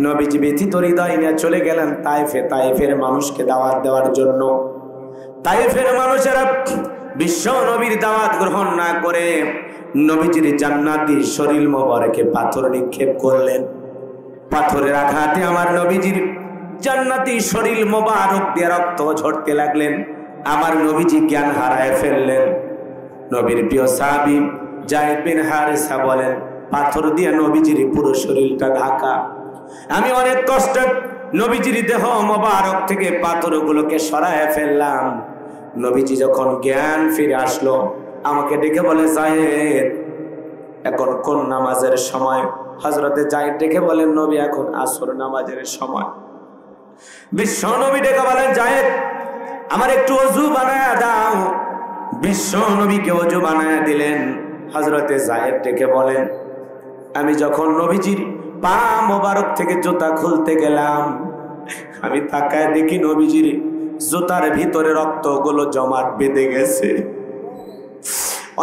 নবীজি ব্যথিত হৃদয় নিয়ে চলে গেলেন তায়েফে, তায়েফের মানুষকে দাওয়াত দেওয়ার জন্য। তায়েফের মানুষেরা বিশ্ব নবীর দাওয়াত গ্রহণ না করে নবীজির জান্নাতি শরীর মোবারকে পাথর নিক্ষেপ করলেন। পাথরের আঘাতে আমার নবীজির জান্নাতি শরীর মোবারক দিয়ে রক্ত ঝরতে লাগলেন। আমার নবীজি জ্ঞান হারায় ফেললেন। নবীর প্রিয় সাহাবী যায়েদ বিন হারেসা বলেন, পাথর দিয়ে নবীজির পুরো শরীরটা ঢাকা। আমি অনেক কষ্টে নবীজির দেহ মোবারক থেকে পাথরগুলোকে সরায় ফেললাম। নবীজি যখন জ্ঞান ফিরে আসলো আমাকে ডেকে বলে, যায়েদ এখন কোন নামাজের সময়? হযরতে যায়েদ ডেকে বলেন, নবী এখন আসর নামাজের সময়। বিশ্ব নবী ডেকে বলেন, যায়েদ আমার একটু ওযু বানায়া দাও। বিশ্ব নবীকে ওযু বানায়া দিলেন। হযরতে যায়েদ ডেকে বলেন, আমি যখন নবীজির পা মোবারক থেকে জুতা খুলতে গেলাম, আমি তাকায় দেখি নবীজির জুতার ভিতরে রক্তগুলো জমাট বেঁধে গেছে।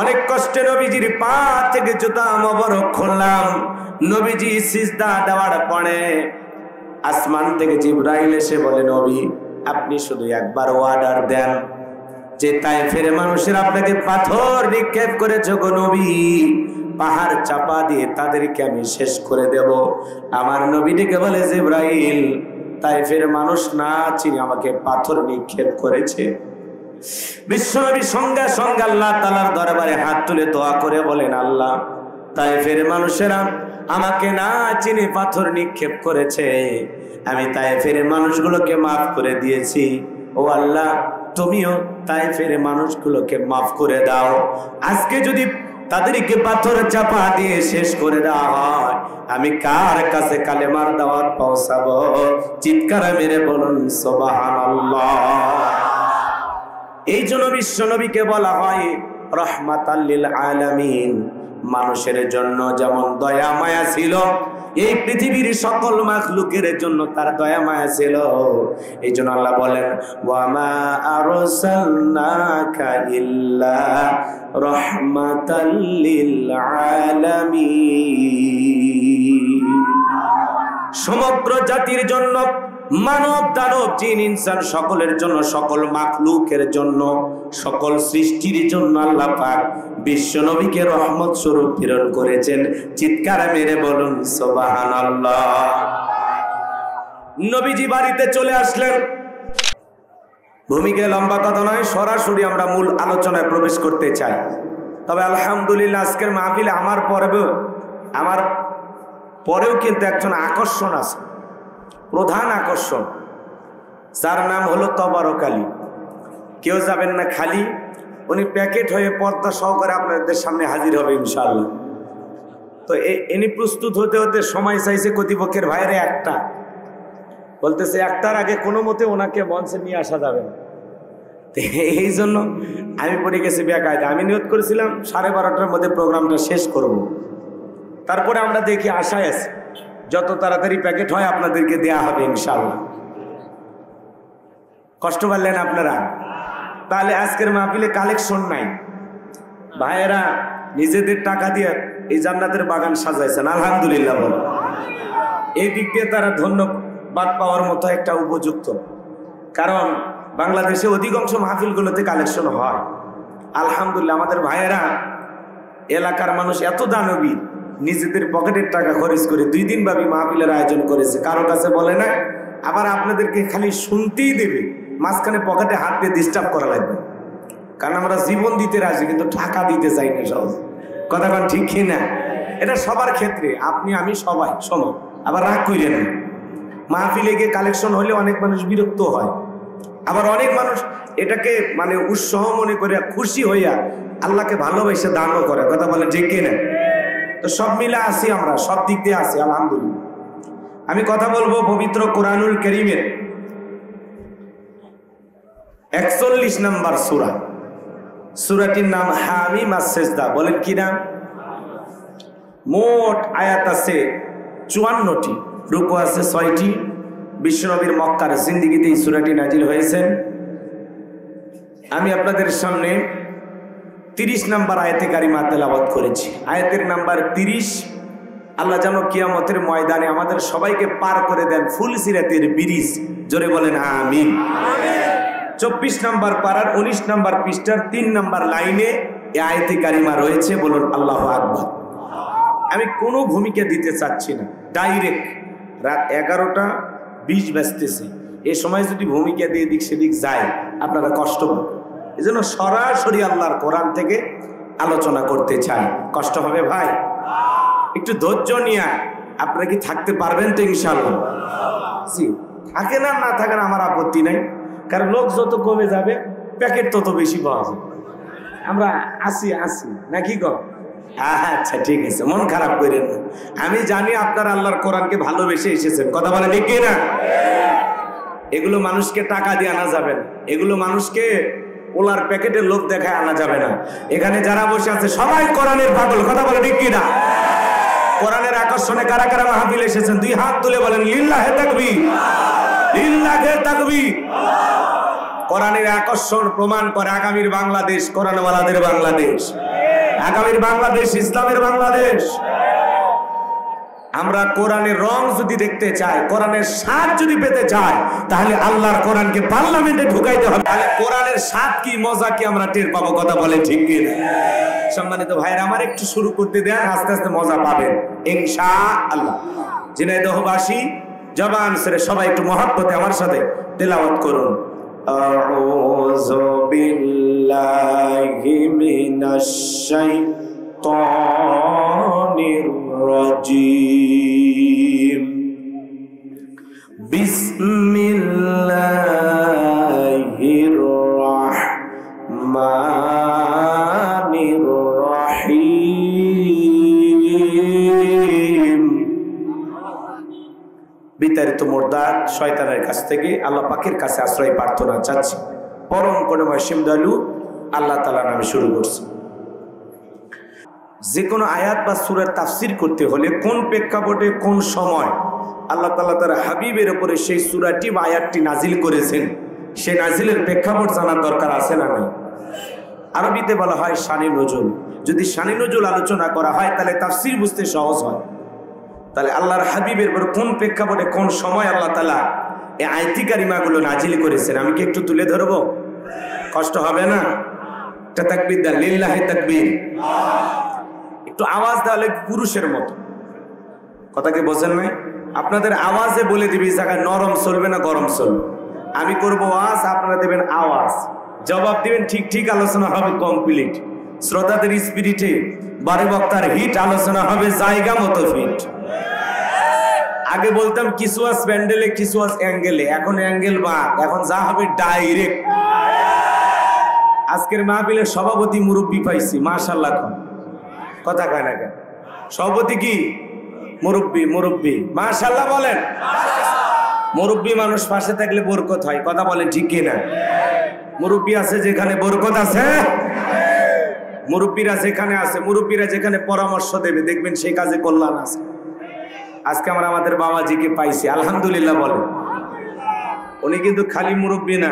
অনেক কষ্টে নবীজির পা থেকে জুতা মোবারক খুললাম। নবীজি সিজদা দেওয়ার পরে আসমান থেকে জিবরাইল এসে বলে, নবী আপনি শুধু একবার অর্ডার দেন যে তায়েফের মানুষের আপনাকে পাথর নিক্ষেপ করেছে গো নবী, পাহাড় চাপা দিয়ে তাদেরকে আমি শেষ করে দেব। আমার নবী ডেকে বলে, জিবরাইল তায়েফের মানুষ না চিনে আমাকে পাথর নিক্ষেপ করেছে। বিশ্বনবী সঙ্গে সঙ্গে আল্লাহ তাআলার দরবারে হাত তুলে দোয়া করে বলেন, আল্লাহ তায়েফের মানুষেরা আমাকে না চিনে পাথর নিক্ষেপ করেছে, আমি তায়েফের মানুষগুলোকে মাফ করে দিয়েছি। ও আল্লাহ তুমিও তায়েফের মানুষগুলোকে মাফ করে দাও। আজকে যদি তাদেরকে পাথর চাপা দিয়ে শেষ করে দেওয়া হয়, আমি কার কাছে কালেমার দাওয়াত পৌঁছাবো? চিৎকার মেরে বলুন সুবহানাল্লাহ। এই জন্য বিশ্ব নবীকে বলা হয় রাহমাতাল লিল আলামিন। মানুষের জন্য যেমন দয়া মায়া ছিল, এই পৃথিবীর সকল মাখলুকের জন্য তার দয়া মায়া ছিল। এই জন্য আল্লাহ বলেন, ওয়া মা আরসালনাকা ইল্লা রাহমাতাল লিল আলামিন। সমগ্র জাতির জন্য, মানব দানব জিন ইনসান সকলের জন্য, সকল মাখলুকের জন্য, সকল সৃষ্টির জন্য আল্লাহ পাক বিশ্ব নবীকে রহমত স্বরূপ প্রেরণ করেছেন। চিৎকার মেরে বলুন সুবহানাল্লাহ। নবীজি বাড়িতে চলে আসলেন। ভূমিকা লম্বা কথা নয়, সরাসরি আমরা মূল আলোচনায় প্রবেশ করতে চাই। তবে আলহামদুলিল্লাহ আজকের মাহফিলে আমার পরেও কিন্তু একজন আকর্ষণ আছে, প্রধান আকর্ষণ, যার নাম হলো তবারক আলী। কেউ যাবেন না খালি, উনি প্যাকেট হয়ে পর্দা সহকারে আপনাদের সামনে হাজির হবে ইনশাআল্লাহ। তো ইনি প্রস্তুত হতে হতে সময় চাইছে কর্তৃপক্ষের ভাইরে একটা, বলতেছে একটার আগে কোনো মতে ওনাকে মঞ্চে নিয়ে আসা যাবে না। এই জন্য আমি পড়ে গেছি বেকায়দা। আমি নিয়ত করেছিলাম 12:30টার মধ্যে প্রোগ্রামটা শেষ করব। তারপরে আমরা দেখি আশায় আছি যত তাড়াতাড়ি প্যাকেট হয় আপনাদেরকে দেয়া হবে ইনশাআল্লাহ। কষ্ট পারলেন আপনারা? তাহলে আজকের মাহফিলে কালেকশন নাই, ভাইয়েরা নিজেদের টাকা দিয়ে এই জান্নাতের বাগান সাজাইছেন, আলহামদুলিল্লাহ বল। এই দিক দিয়ে তারা ধন্যবাদ পাওয়ার মতো একটা উপযুক্ত, কারণ বাংলাদেশে অধিকাংশ মাহফিলগুলোতে কালেকশন হয় আলহামদুলিল্লাহ। আমাদের ভাইয়েরা, এলাকার মানুষ এত দানবী, নিজেদের পকেটের টাকা খরচ করে 2 দিন ব্যাপী মাহফিলের আয়োজন করেছে, কারো কাছে বলে না। আবার আপনাদেরকে খালি শুনতেই দেবে, মাঝখানে পকেটে হাত দিয়ে ডিস্টার্ব করা লাগবে, কারণ আমরা জীবন দিতে রাজি কিন্তু টাকা দিতে চাই না সহজ। কথা বলেন ঠিক কি না? এটা সবার ক্ষেত্রে, আপনি আমি সবাই সমান। আবার রাগ করিলেন না, মাহফিলে গিয়ে কালেকশন হলে অনেক মানুষ বিরক্ত হয়, আবার অনেক মানুষ এটাকে মানে উৎসাহ মনে করে খুশি হইয়া আল্লাহকে ভালোবেসে দানও করে। কথা বলেন ঠিক কি না? তো সব মিলে আসি, আমরা সব দিক দিয়ে আসি আলহামদুলিল্লাহ। আমি কথা বলবো পবিত্র কোরআনুল কারীমের 41 নম্বর সূরা। সূরাটির নাম হামিম আস-সিজদা। বলেন কি নাম? মোট আয়াত আছে 54টি, রুকু আছে 6টি। বিশ্বনবীর মক্কার জিন্দেগিতে এই সূরাটি নাজিল হয়েছেন। আমি আপনাদের সামনে 30 নম্বর আয়াতে কারিমা তেলাওয়াত করেছি। আয়াতের নাম্বার 30, আল্লাহ যেন কিয়ামতের ময়দানে আমাদের সবাইকে পার করে দেন ফুলসিরাতের ব্রিজ। জোরে বলেন আমিন। 24 নম্বর পারার 19 নম্বর পৃষ্ঠার 3 নম্বর লাইনে এই আয়াতে কারিমা রয়েছে, বলুন আল্লাহু আকবার। আমি কোনো ভূমিকা দিতে চাচ্ছি না, ডাইরেক্ট রাত 11:20 বাজতেছে, এই সময় যদি ভূমিকা দিয়ে দিক সেদিক যায় আপনারা কষ্ট পাবেন। এই জন্য সরাসরি আল্লাহর কোরআন থেকে আলোচনা করতে চাই। কষ্ট হবে ভাই, একটু ধৈর্য নিয়ে আপনারা কি থাকতে পারবেন তো ইনশাআল্লাহ? জি, থাকেন আর না থাকেন আমার আপত্তি নাই, কারণ লোক যত কমে যাবে প্যাকেট তত বেশি পাওয়া যাবে। আমরা আসি নাকি গো? আচ্ছা ঠিক আছে, মন খারাপ করেন না। আমি জানি আপনারা আল্লাহর কোরআনকে ভালোবেসে এসেছেন, কথা বলে ঠিক না? এগুলো মানুষকে টাকা দিয়ে আনা যাবে না, এগুলো মানুষকে ওলার প্যাকেটের লোক দেখায় আনা যাবে না। এখানে যারা বসে আছে সবাই কোরআনের পাগল, কথা বলে ঠিক না? কোরআনের আকর্ষণে কারা কারা মাহফিল এসেছেন দুই হাত তুলে বলেন লিল্লাহে তাকবীর, লিল্লাহে তাকবীর। কোরআনের আকর্ষণ প্রমাণ করে আগামীর বাংলাদেশ কোরআনওয়ালাদের বাংলাদেশ, আগামীর বাংলাদেশ ইসলামের বাংলাদেশ। আমরা কোরআনের রং যদি দেখতে চাই, কোরআনের স্বাদ যদি পেতে চাই, তাহলে আল্লাহর কোরআনকে পার্লামেন্টে ঢুকাইতে হবে। তাহলে কোরআনের স্বাদ কি মজা কি আমরা টের পাবো, কথা বলে ঠিক কি না? সম্মানিত ভাইরা আমার, একটু শুরু করতে দেন, আস্তে আস্তে মজা পাবেন ইনশাআল্লাহ। ঝিনাইদহবাসী জবান ছেড়ে সবাই একটু মহব্বতে আমার সাথে তেলাওয়াত করুন। আউযু বিল্লাহি মিনাশ শাইতানির রাজিম। বিসমিল্লাহির রাহমানির রাহিম। বিতাড়িত মুরদাদ শয়তানের কাছ থেকে আল্লাহ পাকের কাছে আশ্রয় প্রার্থনা চাচ্ছি। পরম করুণাময় অসীম দয়ালু আল্লাহ তাআলার নামে শুরু করছি। যে কোনো আয়াত বা সূরার তাফসীর করতে হলে কোন প্রেক্ষাপটে কোন সময় আল্লাহ তাআলা তার হাবিবের উপরে সেই সূরাটি বা আয়াতটি নাজিল করেছেন, সে নাজিলের প্রেক্ষাপট জানার দরকার আছে না নাই? আরবিতে বলা হয় শানে নজুল। যদি শানে নজুল আলোচনা করা হয় তাহলে তাফসীর বুঝতে সহজ হয়। তাহলে আল্লাহর হাবিবের উপর কোন প্রেক্ষাপটে কোন সময় আল্লাহ তাআলা এই আয়াতি কারিমাগুলো নাজিল করেছেন, আমি কি একটু তুলে ধরবো? কষ্ট হবে না? একটা তাকবীর দেন, লিল্লাহি তাকবীর। একটু আওয়াজ দেওয়ালে পুরুষের মতো, কথা কি বোঝেন নাই? আপনাদের আওয়াজে বলে দিবি জায়গায় নরম চলবে না গরম চলবে। আমি করবো আওয়াজ, আপনারা দেবেন আওয়াজ, জবাব দিবেন ঠিক ঠিক, আলোচনা হবে কমপ্লিট। শ্রোতাদের স্পিরিটে বারে বক্তার হিট, আলোচনা হবে জায়গা মতো ফিট। আগে বলতাম কিছু আস প্যান্ডেলে কিছু আস অ্যাঙ্গেলে, এখন অ্যাঙ্গেল বা এখন যা হবে ডাইরেক্ট। আজকের মাহফিলের সভাপতি মুরব্বী পাইছি, মাশাআল্লাহ। কথা কয় না কেন? সভাপতি কি মুরব্বী মাশাআল্লাহ বলেন। মুরব্বী মানুষ পাশে থাকলে বরকত হয়, কথা বলেন ঠিক কি না? মুরব্বী আছে যেখানে বরকত আছে, মুরব্বীরা যেখানে আছে, মুরব্বীরা যেখানে পরামর্শ দেবে দেখবেন সেই কাজে কল্যাণ আছে। আজকে আমরা আমাদের বাবাজিকে পাইছি, আলহামদুলিল্লাহ বলেন। উনি কিন্তু খালি মুরব্বী না,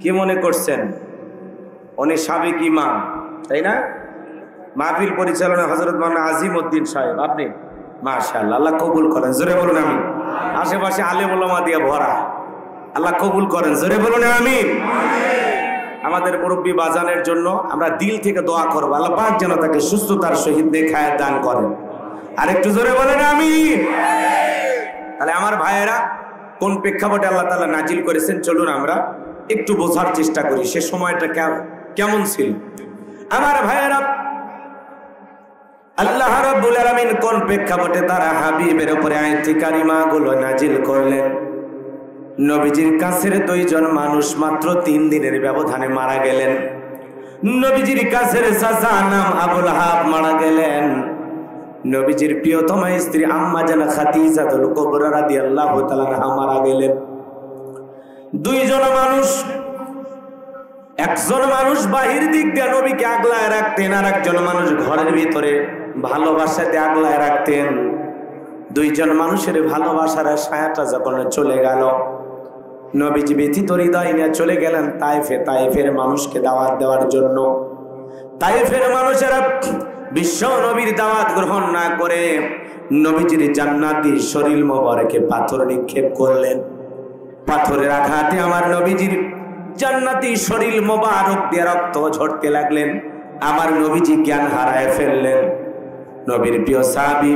কি মনে করছেন? উনি সাবেক ইমাম, তাই না? মাহফিল পরিচালনা হযরত মাওলানা আজিম উদ্দিন সাহেব, আপনি মাশাআল্লাহ, আল্লাহ কবুল করেন, জোরে বলুন আমিন। আশেপাশে আলেম ওলামা দিয়ে ভরা, আল্লাহ কবুল করেন, জোরে বলুন আমিন। আমাদের মুরব্বী বাজানের জন্য আমরা দিল থেকে দোয়া করব, আল্লাহ পাক যেন তাকে সুস্থতার সহিত নেখায়াত দান করেন। আর একটু জোরে বলেন আমিন। তাহলে আমার ভাইয়েরা, কোন প্রেক্ষাপটে আল্লাহ তাআলা নাজিল করেছেন চলুন আমরা একটু বোঝার চেষ্টা করি সে সময়টা কেমন ছিল। আমার ভাইয়েরা, আল্লাহ রাব্বুল আলামিন কোন প্রেক্ষাপটে তারা হাবিবের উপরে আয়াত কারিমাগুলো নাজিল করলেন? নবীজির কাছের দুইজন মানুষ মাত্র 3 দিনের ব্যবধানে মারা গেলেন। নবীজির কাছের চাচা নাম আবুল আহাব মারা গেলেন। নবীজির প্রিয়তমা স্ত্রী আম্মা জানা খাদিজাতুল কুবরা রাদিয়াল্লাহু তাআলা আনহা মারা গেলেন। দুইজন মানুষ, একজন মানুষ বাহির দিক দিয়ে নবীকে আগলায় রাখতেন, আর একজন মানুষ ঘরের ভিতরে ভালোবাসাতে আগলায় রাখতেন। দুইজন মানুষের ভালোবাসার ছায়াটা যখন চলে গেল, নবীজি ব্যথিত হৃদয় নিয়ে চলে গেলেন তায়েফে, তায়েফের মানুষকে দাওয়াত দেওয়ার জন্য। তায়েফের মানুষেরা বিশ্ব নবীর দাওয়াত গ্রহণ না করে নবীজির জান্নাতি শরীর মোবারকে পাথর নিক্ষেপ করলেন। পাথরের আঘাতে আমার নবীজির জান্নাতি শরীর মোবারক দিয়ে রক্ত ঝরতে লাগলেন। আমার নবীজি জ্ঞান হারায় ফেললেন। নবীর প্রিয় সাহাবী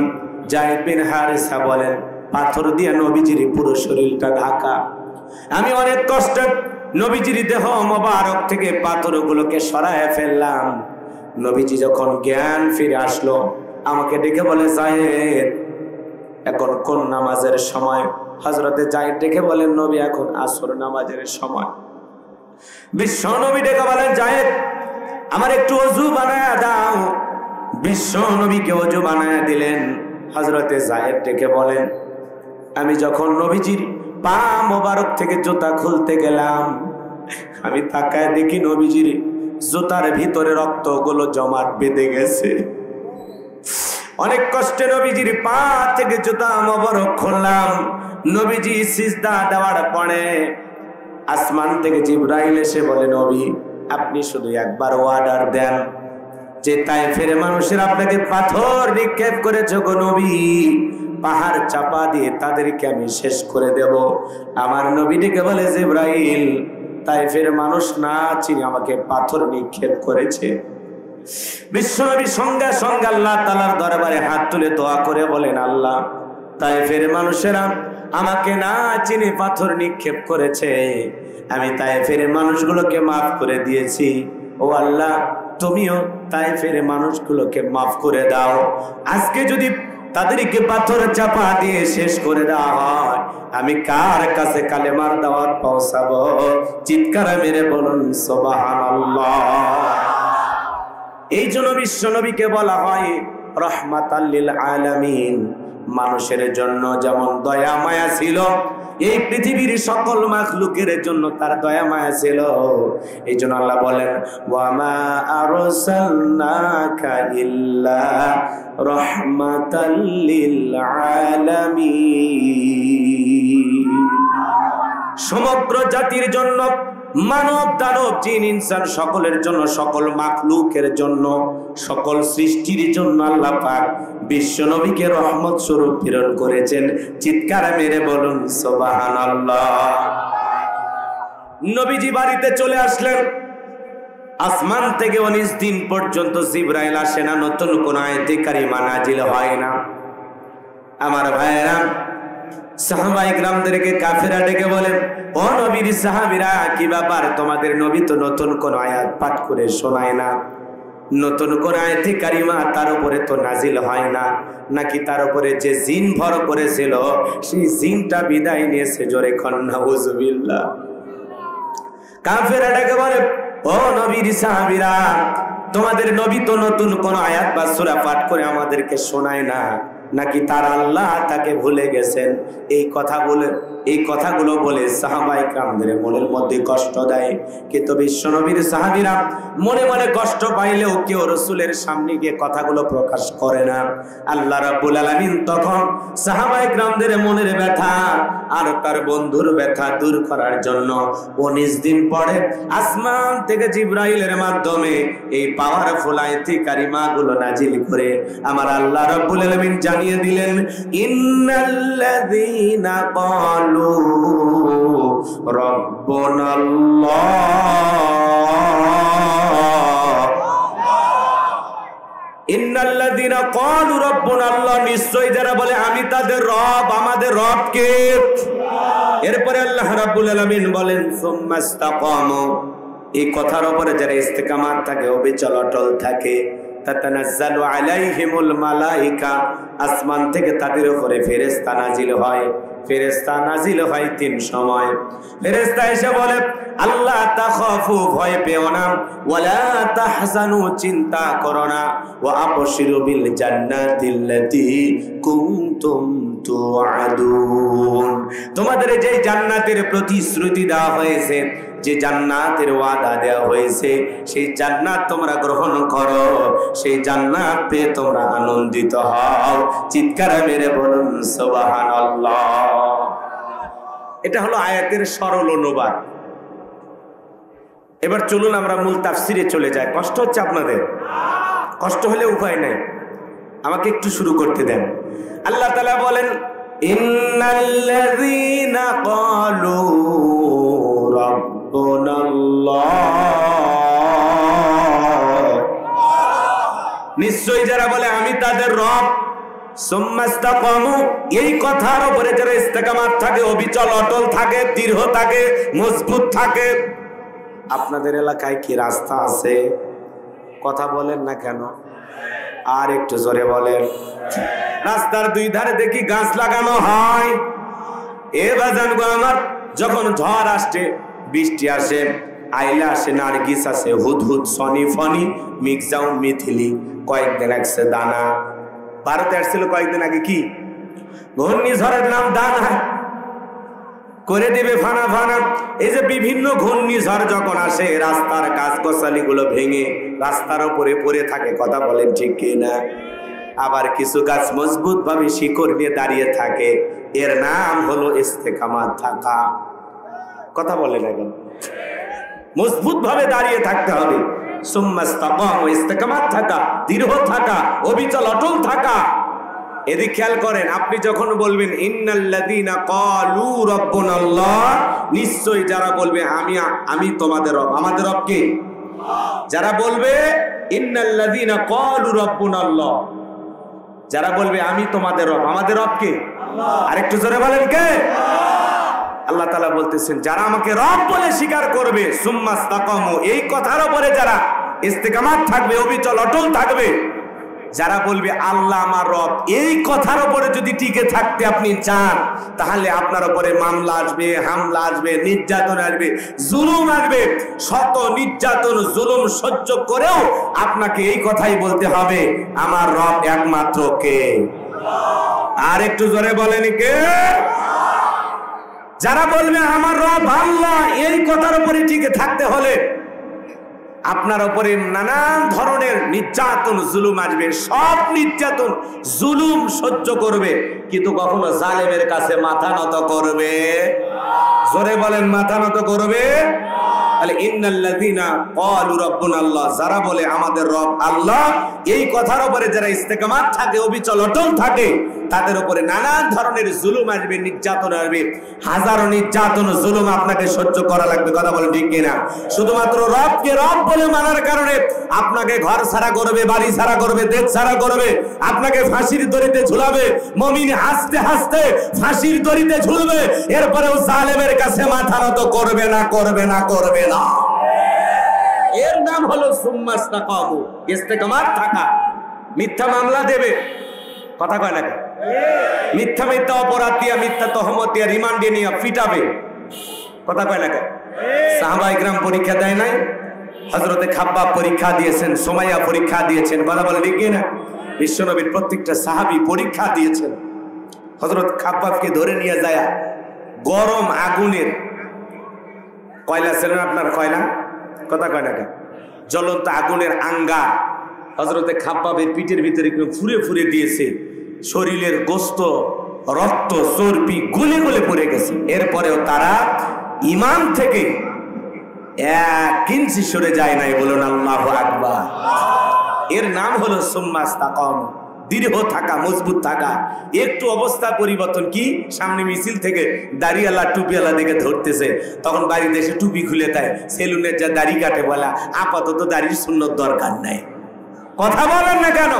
যায়েদ বিন হারেসা বলেন, পাথর দিয়ে নবীজির পুরো শরীরটা ঢাকা। আমি অনেক কষ্টে নবীজির দেহ মোবারক থেকে পাথরগুলোকে সরায় ফেললাম। নবীজি যখন জ্ঞান ফিরে আসলো, আমাকে ডেকে বলে, যায়েদ এখন কোন নামাজের সময়? হযরতে যায়েদ ডেকে বলেন, নবী এখন আসর নামাজের সময়। বিশ্ব নবী ডেকে বলেন, যায়েদ আমার একটু ওযু বানায়া দাও। বিশ্ব নবীকে ওযু বানায়া দিলেন। হযরতে যায়েদ ডেকে বলেন, আমি যখন নবীজির পা মোবারক থেকে জুতা খুলতে গেলাম, আমি তাকায় দেখি নবীজির জুতার ভিতরে রক্তগুলো জমাট বেঁধে গেছে। অনেক কষ্টে নবীজির পা থেকে জুতা মোবারক খুললাম। নবীজি সিজদা দেওয়ার পরে আসমান থেকে জিবরাইল এসে বলে, নবী আপনি শুধু একবার অর্ডার দেন যে তায়েফের মানুষের আপনাকে পাথর নিক্ষেপ করেছে গো নবী, পাহাড় চাপা দিয়ে তাদেরকে আমি শেষ করে দেব। আমার নবী ডেকে বলে, জিবরাইল তায়েফের মানুষ না চিনে আমাকে পাথর নিক্ষেপ করেছে। বিশ্বনবী সঙ্গে সঙ্গে আল্লাহ তাআলার দরবারে হাত তুলে দোয়া করে বলেন, আল্লাহ তায়েফের মানুষেরা আমাকে না চিনে পাথর নিক্ষেপ করেছে, আমি তায়েফের মানুষগুলোকে মাফ করে দিয়েছি। ও আল্লাহ তুমিও তায়েফের মানুষগুলোকে মাফ করে দাও। আজকে যদি তাদেরকে পাথর চাপা দিয়ে শেষ করে দেওয়া হয়, আমি কার কাছে কালেমার দাওয়াত পৌঁছাবো? চিৎকার মেরে বলুন সুবহানাল্লাহ। এই জন্য বিশ্ব নবীকে বলা হয় রাহমাতাল লিল আলামিন। মানুষের জন্য যেমন দয়া মায়া ছিল, এই পৃথিবীর সকল মাখলুকের জন্য তার দয়া মায়া ছিল। এই জন্য আল্লাহ বলেন, ওয়া মা আরসালনাকা ইল্লা রাহমাতাল লিল আলামিন। সমগ্র জাতির জন্য, মানব দানব জিন ইনসান সকলের জন্য, সকল মাখলুকের জন্য, সকল সৃষ্টির জন্য আল্লাহ পাক বিশ্ব নবীকে রহমত স্বরূপ প্রেরণ করেছেন। চিৎকার মেরে বলুন সুবহানাল্লাহ। নবীজি বাড়িতে চলে আসলেন। আসমান থেকে 19 দিন পর্যন্ত জিবরাইল আসে না, নতুন কোন আয়াতে কারিমা নাজিল হয় না। আমার ভাইয়েরা, সাহাবায়ে কিরামদেরকে কাফেররা ডেকে বলেন, ও নবীর সাহাবীরা, কি ব্যাপার তোমাদের নবী তো নতুন কোন আয়াত পাঠ করে শোনায় না, নতুন কোন আয়াতে কারিমা তার উপরে তো নাজিল হয় না, নাকি তার উপরে যে জিন ভর করেছিল সেই জিনটা বিদায় নিয়েছে? জোরে কোন নাউজুবিল্লাহ। কাফেররা ডেকে বলে, ও নবীর সাহাবীরা, তোমাদের নবী তো নতুন কোন আয়াত বা সূরা পাঠ করে আমাদেরকে শোনায় না, নাকি তার আল্লাহ তাকে ভুলে গেছেন? এই কথাগুলো বলে সাহাবায়ে কিরামদের মনের মধ্যে কষ্ট দেয়। কিন্তু বিশ্বনবীর সাহাবীরা মনে মনে কষ্ট পাইলেও কেউ রাসূলের সামনে গিয়ে কথাগুলো প্রকাশ করে না। আল্লাহ রাব্বুল আলামিন তখন সাহাবায়ে কিরামদের মনের ব্যথা আর তার বন্ধুর ব্যথা দূর করার জন্য 19 দিন পরে আসমান থেকে জিবরাইলের মাধ্যমে এই পাওয়ারফুল আয়াতে কারিমাগুলো নাজিল করে আমার আল্লাহ রাব্বুল আলামিন জানিয়ে দিলেন, ইন্নাল্লাযীনা ক্বালু ইন্নাল্লাযীনা ক্বালু রাব্বুনা আল্লাহ, নিশ্চয় যারা বলে আমি তাদের রব, আমাদের রব কে? এরপরে আল্লাহ রাব্বুল আলামিন বলেন, সুম্মাস্তাকামু, এই কথার উপরে যারা ইস্তেকামাত থাকে, অবিচল অটল থাকে, তাতানাজ্জালু আলাইহিমুল মালাইকা, আসমান থেকে তাদের উপরে ফেরেশতা নাজিল হয়। ফেরেশতা নাজিল হয় 3 সময়। ফেরেশতা এসে বলে, আল্লাহ তাখাফু, ভয় পেও না, ওয়ালা তাহজানু, চিন্তা করো না, ওয়া আবশিরু বিল জান্নাতিল্লাতী কুনতুম তুআদুন, তোমাদের যে জান্নাতের প্রতিশ্রুতি দেওয়া হয়েছে, যে জান্নাতের ওয়াদা দেওয়া হয়েছে, সেই জান্নাত তোমরা গ্রহণ করো, সেই জান্নাত পেয়ে তোমরা আনন্দিত হও। চিৎকার মেরে বলুন সুবহানাল্লাহ। এটা হলো আয়াতের সরল অনুবাদ। এবার চলুন আমরা মূল তাফসিরে চলে যাই। কষ্ট হচ্ছে আপনাদের? কষ্ট হলে উপায় নাই। আমাকে একটু শুরু করতে দেন। আল্লাহ তাআলা বলেন, ইন্নাল্লাযীনা ক্বালু রাব্বুনাল্লাহ, নিশ্চয়ই যারা বলে আমি তাদের রব, সুম্মা ইসতাকামু, এই কথার উপরে যারা ইস্তেকামাত থাকে, অবিচল অটল থাকে, দৃঢ় থাকে, মজবুত থাকে। আপনাদের এলাকায় কি রাস্তা আছে? কথা বলেন না কেন? আর একটু জোরে বলেন। রাস্তার দুই ধারে দেখি গাছ লাগানো হয়। এ বাজান গো আমার, যখন ঝড় আসছে, বৃষ্টি আসে, আইলা আসে, নার্গিস আসে, হুদহুদ, সনি ফনি, মিক্সাউ, মিথিলি, কয়েকদিন আসছে দানা। ভারতে আসছিল কয়েকদিন আগে কি ঘূর্ণিঝড়ের নাম দানা, করে দিবে ফানা ফানা। এই যে বিভিন্ন ঘূর্ণিঝড় যখন আসে, রাস্তার গাছ গোছালি গুলো ভেঙে রাস্তার উপরে পড়ে থাকে। কথা বলেন ঠিক কি না? আবার কিছু গাছ মজবুত ভাবে শিকড় নিয়ে দাঁড়িয়ে থাকে, এর নাম হলো ইস্তেকামাত থাকা। কথা বলেন এখন, মজবুত ভাবে দাঁড়িয়ে থাকতে হবে। সুম্মা ইসতাকামু, ইস্তেকামাত থাকা, দৃঢ় থাকা, অবিচল অটল থাকা। এদিকে খেয়াল করেন, আপনি যখন বলবেন ইন্নাল্লাযীনা ক্বালু রাব্বুনাল্লাহ, নিশ্চয়ই যারা বলবে আমি তোমাদের রব। আমাদের রব কে? যারা বলবে ইন্নাল্লাযীনা ক্বালু রাব্বুনাল্লাহ, যারা বলবে আমি তোমাদের রব, আমাদের রব কে? আরেকটু জোরে বলেন কে? আল্লাহ তাআলা বলতেছেন, যারা আমাকে রব বলে স্বীকার করবে, সুম্মা ইসতাকামু, এই কথার উপরে যারা ইস্তেকামাত থাকবে, অবিচল অটল থাকবে, যারা বলবে আল্লাহ আমার রব, এই কথার উপরে যদি টিকে থাকতে আপনি চান, তাহলে আপনার উপরে মামলা আসবে, হামলা আসবে, নির্যাতন আসবে, জুলুম আসবে। শত নির্যাতন জুলুম সহ্য করেও আপনাকে এই কথাই বলতে হবে, আমার রব একমাত্র কে? আর একটু জোরে বলেন কে? যারা বলবে আমার রব আল্লাহ, এই কথার উপরে টিকে থাকতে হলে আপনার উপরে নানান ধরনের নির্যাতন জুলুম আসবে। সব নির্যাতন জুলুম সহ্য করবে, কিন্তু কখনো জালেমের কাছে মাথা নত করবে? জোরে বলেন, মাথা নত করবে? তাহলে ইন্নাল্লাযীনা ক্বালু রাব্বুনাল্লাহ, যারা বলে আমাদের রব আল্লাহ, এই কথার উপরে যারা ইস্তেকামাত থাকে, অবিচল অটল থাকে, তাদের উপরে নানান ধরনের জুলুম আসবে, নির্যাতন আসবে। হাজারো নির্যাতন জুলুম আপনাকে সহ্য করা লাগবে। কথা বলেন ঠিক কিনা? শুধুমাত্র রবকে রব বলে মানার কারণে আপনাকে ঘর ছাড়া করবে, বাড়ি ছাড়া করবে, দেশ ছাড়া করবে, আপনাকে ফাঁসির দড়িতে ঝুলাবে। মুমিন হাসতে হাসতে ফাঁসির দড়িতে ঝুলবে, এরপরেও জালেমের কাছে মাথা নত করবে না, করবে না, করবে না। এর নাম হলো সুম্মা ইসতাকামু, ইস্তেকামাত থাকা। মিথ্যা মামলা দেবে, কথা কয় না? মিথ্যা মিথ্যা অপরাধ দিয়া, মিথ্যা তহমত দিয়া, রিমান্ডে নিয়ে পিটাবে, কথা কয় না? সাহাবায়ে কিরাম পরীক্ষা দেয় নাই? হযরতে খাব্বাব পরীক্ষা দিয়েছেন, সুমাইয়া পরীক্ষা দিয়েছেন, কথা বলে ঠিক না? বিশ্বনবীর প্রত্যেকটা সাহাবী পরীক্ষা দিয়েছেন। হযরত খাব্বাবকে ধরে নিয়ে যায় গরম আগুনের, কয়লা ছিলেন আপনার, কয়লা, কথা কয় না? জ্বলন্ত আগুনের আঙ্গার হযরতে খাব্বাবের পিঠের ভিতরে ফুরে ফুরে দিয়েছে। শরীরের গোস্ত, রক্ত, চর্বি গলে গলে পড়ে গেছে। এরপরেও তারা ঈমান থেকে 1 ইঞ্চি সরে যায় নাই। বলুন আল্লাহু আকবার। এর নাম হলো সুম্মা ইসতাকামু, দৃঢ় থাকা, মজবুত থাকা। একটু অবস্থা পরিবর্তন, কি সামনে মিছিল থেকে দাড়িওয়ালা টুপিওয়ালা দেখে ধরতেছে, তখন বাড়িতে এসে টুপি খুলে দেয়, সেলুনের যা দাড়ি কাটে, বলা আপাতত দাড়ির সুন্নত দরকার নাই। কথা বলেন না কেন?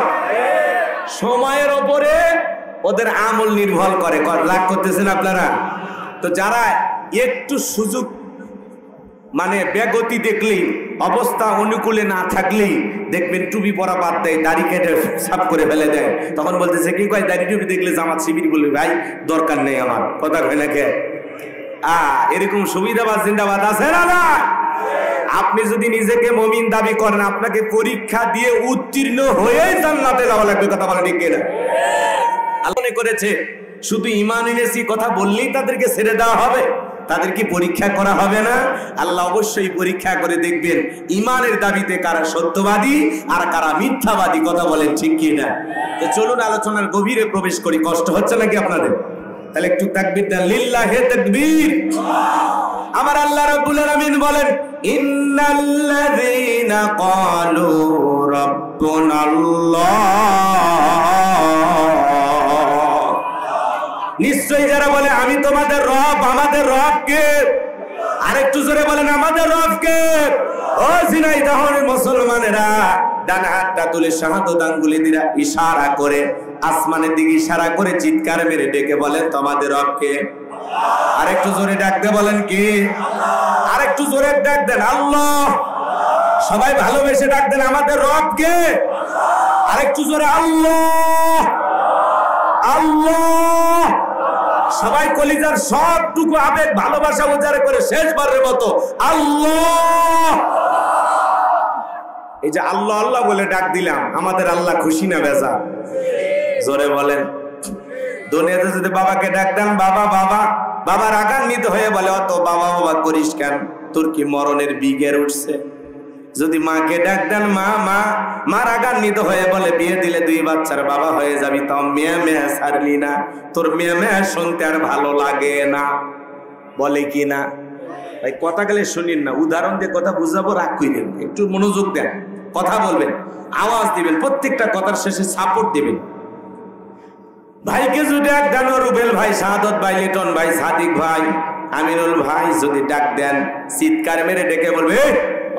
সময়ের ওপরে ওদের আমল নির্ভর করে। রাগ করতেছেন আপনারা? তো যারা একটু সুযোগ মানে বেগতি দেখলেই, অবস্থা অনুকূলে না থাকলেই দেখবেন টুপি পরা বাদ দেয়, দাড়ি কেটে সাফ করে ফেলে দেয়। তখন বলতেছে কি কয়, দাড়ি টুপি দেখলে জামাত শিবির বলবে ভাই দরকার নেই আমার, কথা কয় না কে? এরকম সুবিধাবাদ জিন্দাবাদ আছে না? আপনি যদি নিজেকে মুমিন দাবি করেন, আপনাকে পরীক্ষা দিয়ে উত্তীর্ণ হয়ে জান্নাতে যাওয়া লাগবে। কথা বলেন ঠিক কিনা? আল্লাহ করেছে শুধু ঈমান এনেছি কথা বললেই তাদেরকে ছেড়ে দেওয়া হবে? তাদের কি পরীক্ষা করা হবে না? আল্লাহ অবশ্যই পরীক্ষা করে দেখবেন ঈমানের দাবিতে কারা সত্যবাদী আর কারা মিথ্যাবাদী। কথা বলেন ঠিক কিনা? তো চলুন আলোচনার গভীরে প্রবেশ করি। কষ্ট হচ্ছে নাকি আপনাদের? তাহলে একটু তাকবীর দেন, লিল্লাহি তাকবীর। আমার আল্লাহ রাব্বুল আলামিন বলেন, ইন্নাল্লাযীনা ক্বালু রাব্বুনাল্লাহ নিশ্চয়ই যারা বলে আমি তোমাদের রব, আমাদের রব কে? আরেকটু জোরে বলেন আমাদের রব কে? ও ঝিনাইদহের মুসলমানেরা, ডান হাতটা তুলে শাহাদাত আঙ্গুলি দিয়ে ইশারা করে আসমানের দিকে ইশারা করে চিৎকার মেরে ডেকে বলেন তোমাদের রব কে? আরেকটু জোরে ডাকতে বলেন কি? আরেকটু জোরে ডাক দেন আল্লাহ। সবাই ভালোবেসে ডাক দেন আমাদের রব কে? আরেকটু জোরে আল্লাহ আল্লাহ। সবাই কলিজার সবটুকু আবেগ ভালোবাসা উজাড় করে শেষবারের মতো আল্লাহ। এই যে আল্লাহ আল্লাহ বলে ডাক দিলাম, আমাদের আল্লাহ খুশি না বেজা? জোরে বলেন। দুনিয়াতে যদি বাবাকে ডাক দেন বাবা বাবা, বাবা রাগান্বিত হয়ে বলে অত বাবা বাবা করিস কেন, তোর কি মরণের বিগের উঠছে? যদি মাকে ডাক দেন মা মা, মা রাগান্বিত হয়ে বলে বিয়ে দিলে 2 বাচ্চার বাবা হয়ে যাবি, তাও মেয়ে মেয়ে ছাড়লি না, তোর মেয়ে মেয়ে শুনতে আর ভালো লাগে না, বলে কি না? ভাই কথা গেলে শুনিন না, উদাহরণ দিয়ে কথা বুঝাবো, রাগ কইলেন, একটু মনোযোগ দেন, কথা বলবেন, আওয়াজ দিবেন, প্রত্যেকটা কথার শেষে সাপোর্ট দিবেন। ভাইকে যদি ডাক দেন রুবেল ভাই, শাহাদত ভাই, লিটন ভাই, সাদিক ভাই, আমিনুল ভাই যদি ডাক দেন, চিৎকার মেরে ডেকে বলবে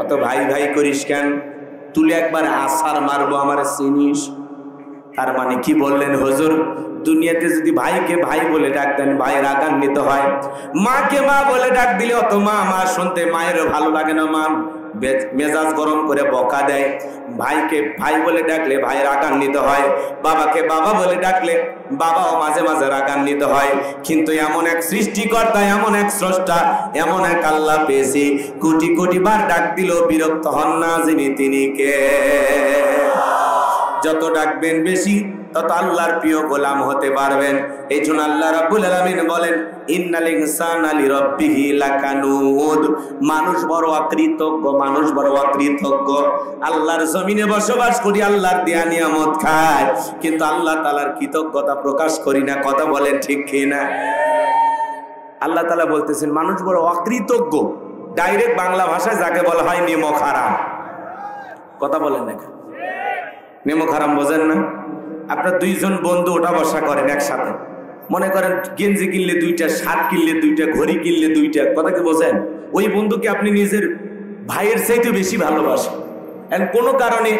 অত ভাই ভাই করিস কেন, তুলে একবার আছাড় মারবো আমার চিনিস। তার মানে কি বললেন হুজুর? দুনিয়াতে যদি ভাইকে ভাই বলে ডাক দেন ভাই রাগান্বিত হয়, মাকে মা বলে ডাক দিলে অত মা মা শুনতে মায়েরও ভালো লাগে না, মা মেজাজ গরম করে বকা দেয়। ভাইকে ভাই বলে ডাকলে ভাই রাগান্বিত হয়, বাবাকে বাবা বলে ডাকলে বাবাও মাঝে মাঝে রাগান্বিত হয়। কিন্তু এমন এক সৃষ্টিকর্তা, এমন এক স্রষ্টা, এমন এক আল্লাহ পেয়েছি, কোটি কোটি বার ডাক দিল বিরক্ত হন না, যিনি তিনি কে? যত ডাকবেন বেশি তত আল্লাহর প্রিয় গোলাম হতে পারবেন। এই জন্য আল্লাহ রাব্বুল আলামিন বলেন ইন্নাল ইনসানা লিরাব্বিহি লাকানুদ, মানুষ বড় অকৃতজ্ঞ, মানুষ বড় অকৃতজ্ঞ। আল্লাহর জমিনে বসবাস করি, আল্লাহর দেয়া নিয়ামত খাই, কিন্তু আল্লাহ তাআলার কৃতজ্ঞতা প্রকাশ করি না। কথা বলেন ঠিক কি না? আল্লাহ তাআলা বলতেছেন মানুষ বড় অকৃতজ্ঞ। ডাইরেক্ট বাংলা ভাষায় যাকে বলা হয় নিমক হারাম। কথা বলেন না? নিমক হারাম বোঝেন না? আপনার 2 জন বন্ধু ওঠা বসা করেন একসাথে, মনে করেন গেঞ্জি কিনলে 2টা, শার্ট কিনলে 2টা, ঘড়ি কিনলে 2টা, কথা কি বোঝেন? ওই বন্ধুকে আপনি নিজের ভাইয়ের চাইতে বেশি ভালোবাসেন, এন্ড কোনো কারণে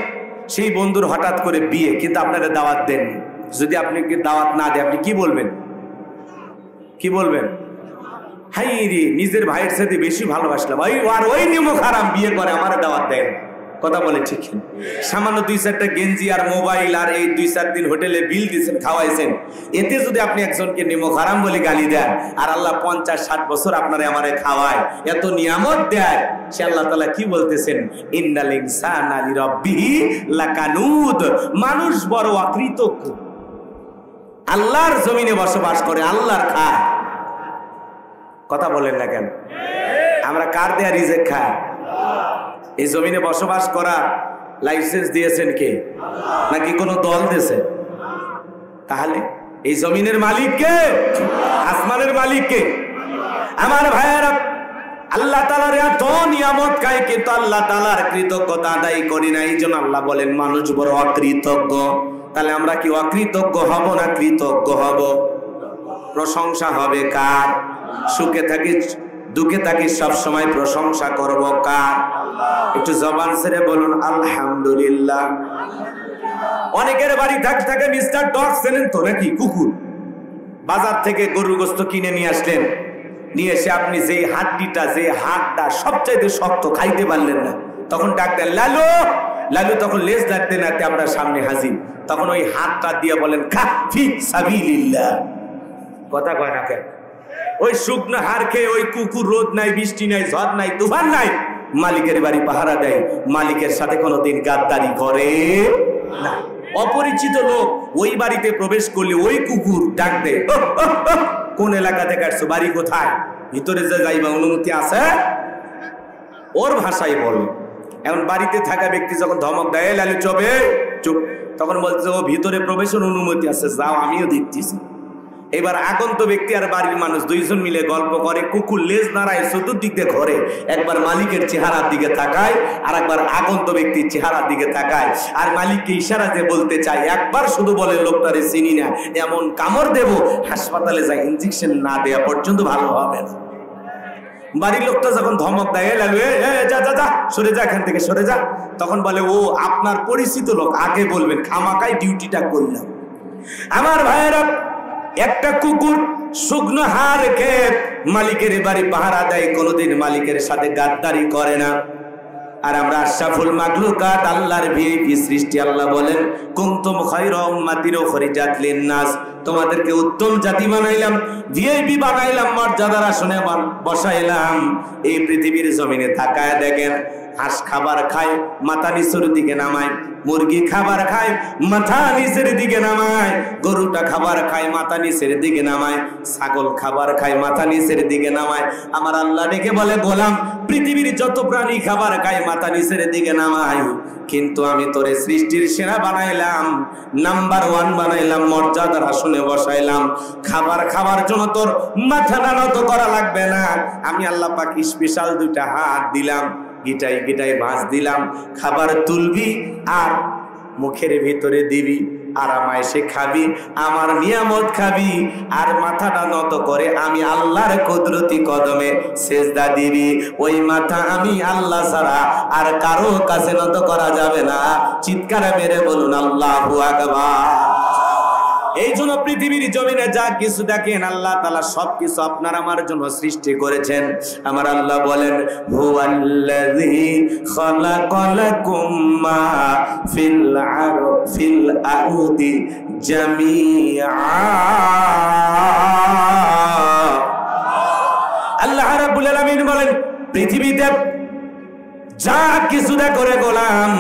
সেই বন্ধুর হঠাৎ করে বিয়ে, কিন্তু আপনারা দাওয়াত দেন। যদি আপনাকে দাওয়াত না দেয় আপনি কি বলবেন? কি বলবেন? হাই রে, নিজের ভাইয়ের সাথে বেশি ভালোবাসলাম, ওই নিমক হারাম বিয়ে করে আমার দাওয়াত দেন। কথা বলে ঠিক? সামান্য 2-4টা গেঞ্জি আর মোবাইল আর এই 2-4 দিন হোটেলে বিল দিয়েছেন, খাওয়াইছেন, এতে যদি আপনি একজনকে নিমক হারাম বলে গালি দেন, আর আল্লাহ 50-60 বছর আপনারে আমারে খাওয়ায়, এত নিয়ামত দেয়, সে আল্লাহ তাআলা কি বলতেছেন? ইন্নাল ইনসানা লিরাব্বিহি লাকানুদ, মানুষ বড় অকৃতজ্ঞ। আল্লাহর জমিনে বসবাস করে, আল্লাহর খায়। কথা বলেন না কেন? আমরা কার দেয়া রিজিক খাই? এই জমিনে বসবাস করা লাইসেন্স দিয়েছেন কে? নাকি কোনো দল দিয়েছে? তাহলে এই জমিনের মালিক কে? আসমানের মালিক কে? আমার ভাইয়েরা, আল্লাহ তাআলার এত নিয়ামত খাই, কিন্তু আল্লাহ তাআলার কৃতজ্ঞতা আদায় করি না। এই জন্য আল্লাহ বলেন মানুষ বড় অকৃতজ্ঞ। তাহলে আমরা কি অকৃতজ্ঞ হব না কৃতজ্ঞ হব? প্রশংসা হবে কার? সুখে থাকি দুঃখে থাকি সব সময় প্রশংসা করব কার? একটু জবান ছেড়ে বলুন আলহামদুলিল্লাহ। অনেকের বাড়ি থাকে মিস্টার ডগ, চেনেন তো নাকি? কুকুর। বাজার থেকে গরুর গোশত কিনে নিয়ে আসলেন, নিয়ে এসে আপনি যে হাড়টা সবচাইতে শক্ত, খাইতে পারলেন না, তখন ডাকতেন লালু লালু, তখন লেজ ডাকতে নাতে আপনার সামনে হাজির, তখন ওই হাতটা দিয়ে বলেন খা ফি সাবিলিল্লাহ। কথা কয় না কেন? ওই শুকনো হাড় খেয়ে ওই কুকুর, রোদ নাই, বৃষ্টি নাই, ঝড় নাই, তুফান নাই, মালিকের বাড়ি পাহারা দেয়, মালিকের সাথে কোনোদিন গাদ্দারি করে না। অপরিচিত লোক ওই বাড়িতে প্রবেশ করলে ওই কুকুর ডাক দেয়, কোন এলাকা থেকে আসছো, বাড়ি কোথায়, ভিতরে যে যাইবা অনুমতি আছে? ওর ভাষায় বলে। এখন বাড়িতে থাকা ব্যক্তি যখন ধমক দেয় লালু চবে চুপ, তখন বলছে ও ভিতরে প্রবেশের অনুমতি আছে, যাও আমিও দেখতেছি। এবার আগন্ত ব্যক্তি আর বাড়ির মানুষ দুইজন মিলে গল্প করে, কুকুর লেজ নাড়ায় চতুর্দিক দিয়ে ঘরে, একবার মালিকের চেহারার দিকে তাকায় আর একবার আগন্ত ব্যক্তির চেহারার দিকে তাকায়, আর মালিককে ইশারা দিয়ে বলতে চায়, একবার শুধু বলে লোকটারে চিনি না, এমন কামড় দেব হাসপাতালে যায় ইনজেকশন না দেওয়া পর্যন্ত ভালো হবে না। বাড়ির লোকটা যখন ধমক দেয়, যা যা যা সরে যা, এখান থেকে সরে যা, তখন বলে, ও আপনার পরিচিত লোক, আগে বলবেন, খামাকাই ডিউটিটা করলাম। আমার ভাইয়েরা, একটা কুকুর শুকনো হাড় খেয়ে মালিকের বাড়ি পাহারা দেয়, কোনোদিন মালিকের সাথে গাদ্দারি করে না। আর আমরা আশরাফুল মাখলুকাত, আল্লাহর ভিআইপি সৃষ্টি, আল্লাহ বলেন, কুনতুম খায়রা উম্মাতিন উখরিজাত লিন-নাস, তোমাদেরকে উত্তম জাতি বানাইলাম, ভিআইপি বানাইলাম, মর্যাদার আসনে বসাইলাম। এই পৃথিবীর জমিনে তাকায় দেখেন, হাঁস খাবার খায় মাথা নিচের দিকে নামায়, মুরগি খাবার খায় মাথা নিচের দিকে নামায়, গরুটা খাবার খায় মাথা নিচের দিকে নামায়, ছাগল খাবার খায় মাথা নিচের দিকে নামায়। আমার আল্লাহ ডেকে বলে, গোলাম, পৃথিবীর যত প্রাণী খাবার খায় মাথা নিচের দিকে নামায়, কিন্তু আমি তোরে সৃষ্টির সেরা বানাইলাম, নাম্বার 1 বানাইলাম, মর্যাদার আসনে বসাইলাম। খাবার খাবার জন্য তোর মাথাটা নত করা লাগবে না। আমি আল্লাহ পাক স্পেশাল 2টা হাত দিলাম, গিটাই গিটাই ভাঁজ দিলাম, খাবার তুলবি আর মুখের ভিতরে দিবি, আরামায়েশে খাবি, আমার নিয়ামত খাবি, আর মাথাটা নত করে আমি আল্লাহর কুদরতি কদমে সেজদা দিবি। ওই মাথা আমি আল্লাহ ছাড়া আর কারো কাছে নত করা যাবে না। চিৎকার মেরে বলুন আল্লাহু আকবার। এই জন্য পৃথিবীর জমিনে যা কিছু দেখেন, আল্লাহ তাআলা সবকিছু আপনার আমার জন্য সৃষ্টি করেছেন। আমার আল্লাহ বলেন, হুয়াল্লাযী খালাকালাকুম মা ফিল আরদি জামিআ। আল্লাহ রাব্বুল আলামিন বলেন, পৃথিবীতে যা কিছু করে গোলাম,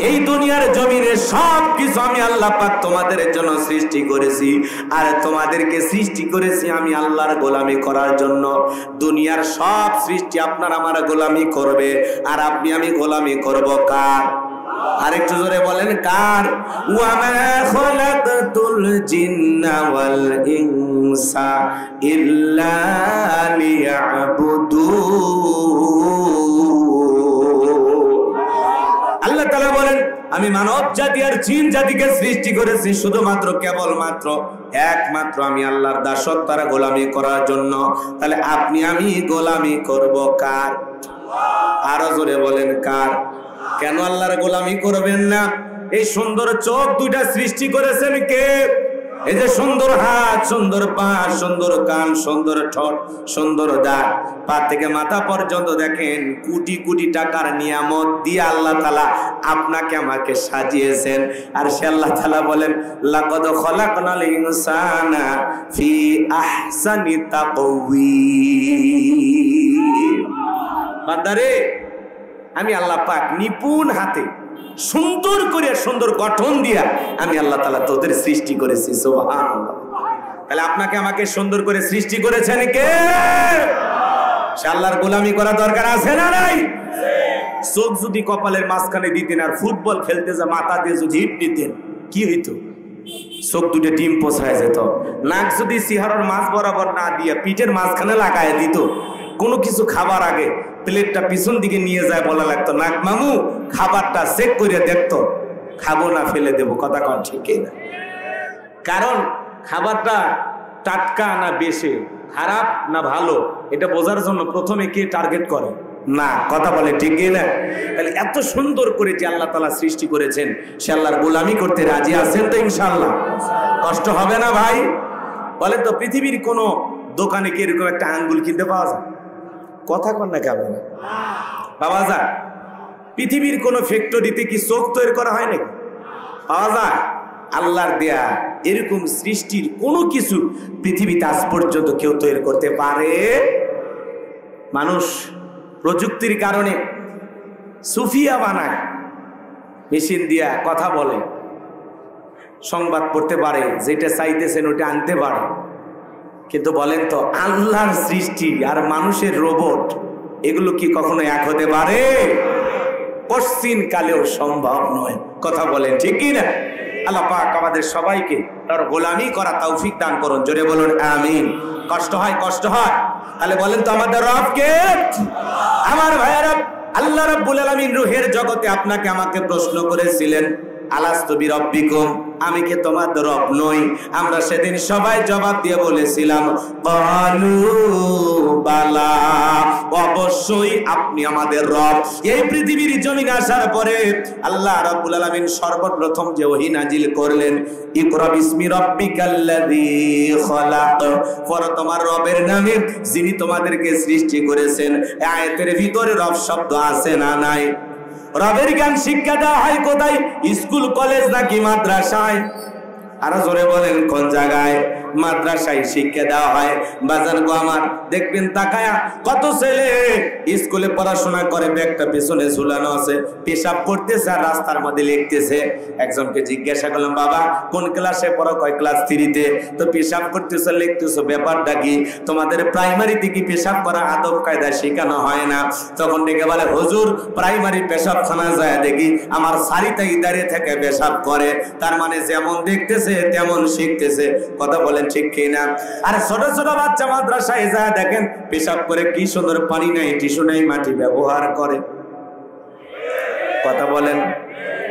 এই দুনিয়ার জমিনে সব কিছু আমি আল্লাহ পাক তোমাদের জন্য সৃষ্টি করেছি, আর তোমাদেরকে সৃষ্টি করেছি আমি আল্লাহর গোলামি করার জন্য। দুনিয়ার সব সৃষ্টি আপনার আমার গোলামি করবে, আর আপনি আমি গোলামি করব কার? আরেকটু জোরে বলেন, কার? ওয়া মা খালাকতুল জিন্না ওয়াল ইনসা ইল্লা লিয়াবুদুন। আল্লাহ তাআলা বলেন, আমি মানব জাতি আর জিন জাতিকে সৃষ্টি করেছি শুধুমাত্র কেবলমাত্র একমাত্র আমি আল্লাহর দাসত্ব আর গোলামি করার জন্য। তাহলে আপনি আমি গোলামি করব কার? আরো জোরে বলেন, কার? কেন আল্লাহর গোলামি করবেন না? এই সুন্দর চোখ 2টা সৃষ্টি করেছেন কে? এই যে সুন্দর হাত, সুন্দর পা, সুন্দর কান, সুন্দর ঠোঁট, সুন্দর দাঁত, পা থেকে মাথা পর্যন্ত দেখেন কোটি কোটি টাকার নিয়ামত দিয়ে আল্লাহ তাআলা আপনাকে আমাকে সাজিয়েছেন। আর সে আল্লাহ তাআলা বলেন, লাকাদ খালাকনাল ইনসানা ফি আহসানি তাকওয়িম। বান্দারে, আমি আল্লাহ পাক নিপুণ হাতে সুন্দর করে সুন্দর গঠন দিয়া আমি আল্লাহ তাআলা তোদের সৃষ্টি করেছি। সুবহানাল্লাহ। তাহলে আপনাকে আমাকে সুন্দর করে সৃষ্টি করেছেন কে? সে আল্লাহর গোলামি করা দরকার আছে না নাই? চোখ যদি কপালের মাঝখানে দিতেন আর ফুটবল খেলতে যা মাথা দিয়ে যদি হিট দিতেন, কি হইতো? চোখ 2টে ডিম পোছায় যেত। নাক যদি সিহারার মাছ বরাবর না দিয়ে পিঠের মাঝখানে লাগায় দিত, কোনো কিছু খাবার আগে প্লেটটা পিছন দিকে নিয়ে যায়, বলা লাগতো, নাক মামু খাবারটা চেক করে দেখতো, খাবো না ফেলে দেবো। কথা কন ঠিক না? কারণ খাবারটা টাটকা না বেশি, খারাপ না ভালো, এটা বোঝার জন্য প্রথমে কে টার্গেট করে? না। কথা বলে ঠিক না? তাহলে এত সুন্দর করে যে আল্লাহ তাআলা সৃষ্টি করেছেন, সে আল্লাহর গোলামি করতে রাজি আছেন তো ইনশাআল্লাহ? কষ্ট হবে না ভাই? বলেন তো, পৃথিবীর কোন দোকানে কি এরকম একটা আঙ্গুল কিনতে পাওয়া যায়? কথা কন না কেমন পাওয়া যায়? পৃথিবীর কোন ফ্যাক্টরিতে কি চোখ তৈরি করা হয় নাকি? পাওয়া যায়? আল্লাহর দেয়া এরকম সৃষ্টির কোনো কিছু পৃথিবীতে আজ পর্যন্ত কেউ তৈরি করতে পারে? মানুষ প্রযুক্তির কারণে সুফিয়া বানায়, মেশিন দিয়া কথা বলে, সংবাদ পড়তে পারে, যেটা চাইতেছেন ওটা আনতে পারে। কিন্তু বলেন তো, আল্লাহর সৃষ্টি আর মানুষের রোবট এগুলো কি কখনো এক হতে পারে? কশ্চিন কালেও সম্ভব নয়। কথা বলেন ঠিক কি না? আল্লাহ পাক আমাদের সবাইকে তার গোলামি করা তৌফিক দান করুন। জোরে বলুন আমিন। কষ্ট হয় তাহলে বলেন তো আমাদের রব কে? আমার ভাইয়েরা, আল্লাহ রাব্বুল আলামিন রূহের জগতে আপনাকে আমাকে প্রশ্ন করেছিলেন, আলাস্তু বিরাব্বিকুম, আমি কি তোমাদের রব নই? আমরা সেদিন সবাই জবাব দিয়ে বলেছিলাম ক্বালু বালা, অবশ্যই আপনি আমাদের রব। এই পৃথিবীর জমিনে আসার পরে আল্লাহ রাব্বুল আলামিন সর্বপ্রথম যে ওহী নাজিল করলেন, ইকরা বিসমি রাব্বিকাল্লাযী খলাক, পড়ো তোমার রবের নামে যিনি তোমাদেরকে সৃষ্টি করেছেন। এই আয়াতের ভিতরে রব শব্দ আছে না নাই? রবের জ্ঞান শিক্ষা দেওয়া হয় কোথায়? স্কুল, কলেজ নাকি মাদ্রাসায়? আরো জোরে বলেন কোন জায়গায়? মাদ্রাসায় শিক্ষা দেওয়া হয়। বাজান গো আমার, দেখবেন তাকায়া কত ছেলে স্কুলে পড়াশোনা করে, ব্যাগটা পেছনে ঝুলানো আছে, পেশাব করতেছে আর রাস্তার মধ্যে লিখতেছে। একজনকে জিজ্ঞাসা করলাম, বাবা কোন ক্লাসে পড়ো? কয় ক্লাস 3-তে। তো পেশাব করতেছো, লিখতেছো, ব্যাপারটা কি? তোমাদের প্রাইমারিতে কি পেশাব করা আদব কায়দা শেখানো হয় না? তখন ডেকে বলে, হুজুর প্রাইমারি পেশাবখানা যায় দেখি আমার সারিতাই দাঁড়িয়ে থেকে পেশাব করে। তার মানে যেমন দেখতেছে তেমন শিখতেছে। কথা বলেন ঠিক কিনা? আর ছোট ছোট বাচ্চা মাদ্রাসায় যায় দেখেন পেশাব করে, কি সুন্দর, পানি নাই, টিস্যু নাই, মাটি ব্যবহার করে। কথা বলেন।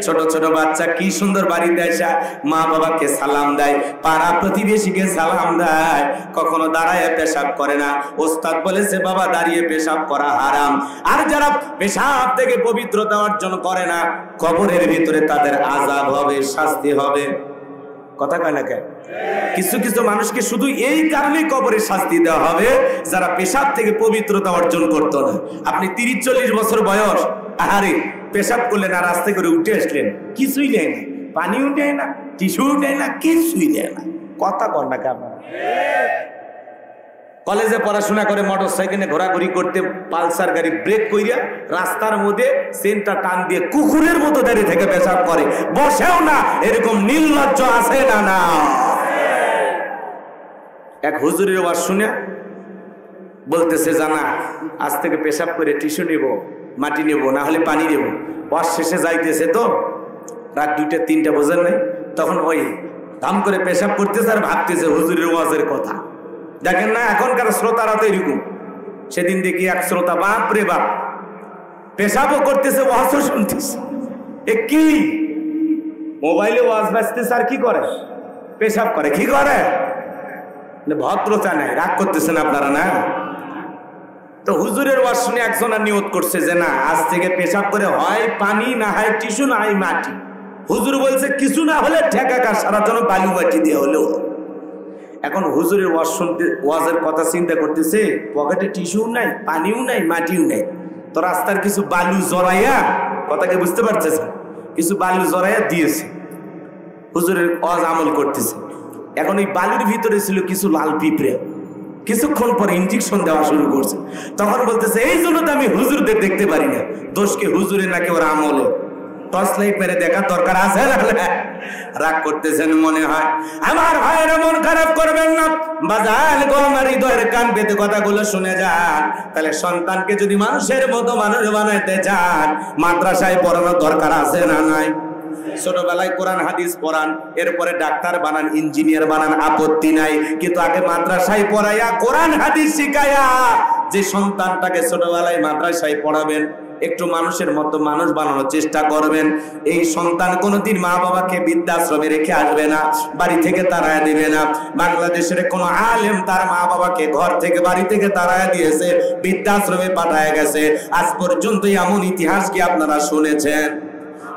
ছোট ছোট বাচ্চা কি সুন্দর বাড়িতে এসে মা বাবাকে সালাম দেয়, পাড়া প্রতিবেশীকে সালাম দেয়, কখনো দাঁড়ায় পেশাব করে না। ওস্তাদ বলেছে বাবা দাঁড়িয়ে পেশাব করা হারাম। আর যারা পেশাব থেকে পবিত্রতা অর্জন করে না, কবরের ভিতরে তাদের আযাব হবে, শাস্তি হবে। কথা কয় না কেন? কিছু কিছু মানুষকে শুধু এই কারণে কবরে শাস্তি দেওয়া হবে যারা পেশাব থেকে পবিত্রতা অর্জন করতো না। আপনি 30-40 বছর বয়স, আরে পেশাব করলেন আর রাস্তা করে উঠে আসলেন, কিছুই নেয় না, পানিও নেয় না, টিস্যুও নেয় না, কিছুই নেয় না। কথা কন না কেন? কলেজে পড়াশোনা করে মোটর সাইকেলে ঘোরাঘুরি করতে, পালসার গাড়ি ব্রেক কইরা রাস্তার মধ্যে সেন্টটা টান দিয়ে কুকুরের মতো দাঁড়িয়ে থেকে পেশাব করে, বসেও না। এরকম নির্লজ্জ আছে না? না। এক হুজুরের ওয়াজ শুনে বলতেছে, জানা আজ থেকে পেশাব করে টিস্যু নেব, মাটি নেব, না হলে পানি নেব। ওয়াজ শেষে যাইতেছে তো রাত 2টা-3টা, বোঝেন নাই? তখন ওই দাম করে পেশাব করতেছে আর ভাবতেছে হুজুরের ওয়াজের কথা। দেখেন না এখনকার শ্রোতারা তো এরকম। সেদিন দেখি এক শ্রোতা, বাপ রে বাপ, পেশাবও করতেছে, ওয়াজও শুনতেছে। এ কি? মোবাইলে ওয়াজ বাজতেছে আর কি করে? পেশাব করে। কি করে? ভদ্রতা নাই। রাগ করতেছেন আপনারা না? তো হুজুরের ওয়াজ শুনে একজন আর নিয়ত করছে যে না আজ থেকে পেশাব করে হয় পানি, না হয় টিস্যু, না হয় মাটি। হুজুর বলছে কিছু না হলে ঠেকা সারা জন্য বালু মাটি দিয়ে হলেও। এখন হুজুরের ওয়াজ শুনতে, ওয়াজের কথা চিন্তা করতেছে, পকেটে টিস্যু নাই, পানিও নাই, মাটিও নাই। তো রাস্তার কিছু বালু জড়াইয়া, কথাকে বুঝতে পারতেছে, কিছু বালু জড়াইয়া দিয়েছে। হুজুরের ওয়াজ আমল করতেছে। এখন ওই বালুর ভিতরে ছিল কিছু লাল পিঁপড়ে। কিছুক্ষণ পরে ইঞ্জেকশন দেওয়া শুরু করছে। তখন বলতেছে এই জন্য তো আমি হুজুরদের দেখতে পারি না। দোষকে হুজুরে নাকি ওর আমলে। টর্চ লাইট মেরে দেখার দরকার আছে না? রাগ করতেছেন মনে হয়। আমার ভাইয়ের মন খারাপ করবেন না বাজান গো, আমার হৃদয়ের কান পেতে কথাগুলো শুনে যান। তাহলে সন্তানকে যদি মানুষের মতো মানুষ বানাইতে চান, মাদ্রাসায় পড়ানোর দরকার আছে না নাই? ছোটবেলায় কোরআন হাদিস পড়ান, এরপরে ডাক্তার বানান, ইঞ্জিনিয়ার বানান, আপত্তি নাই। কিন্তু আগে মাদ্রাসায় পড়াইয়া কোরআন হাদিস শিখাইয়া যে সন্তানটাকে ছোটবেলায় মাদ্রাসায় পড়াবেন, একটু মানুষের মতো মানুষ বানানোর চেষ্টা করবেন। এই সন্তান কোনোদিন মা বাবাকে বৃদ্ধাশ্রমে রেখে আসবে না, বাড়ি থেকে তাড়ায় দিবে না। বাংলাদেশের কোন আলেম তার মা বাবাকে ঘর থেকে, বাড়ি থেকে তাড়ায় দিয়েছে, বৃদ্ধাশ্রমে পাঠায় গেছে? আজ পর্যন্ত এমন ইতিহাস কি আপনারা শুনেছেন?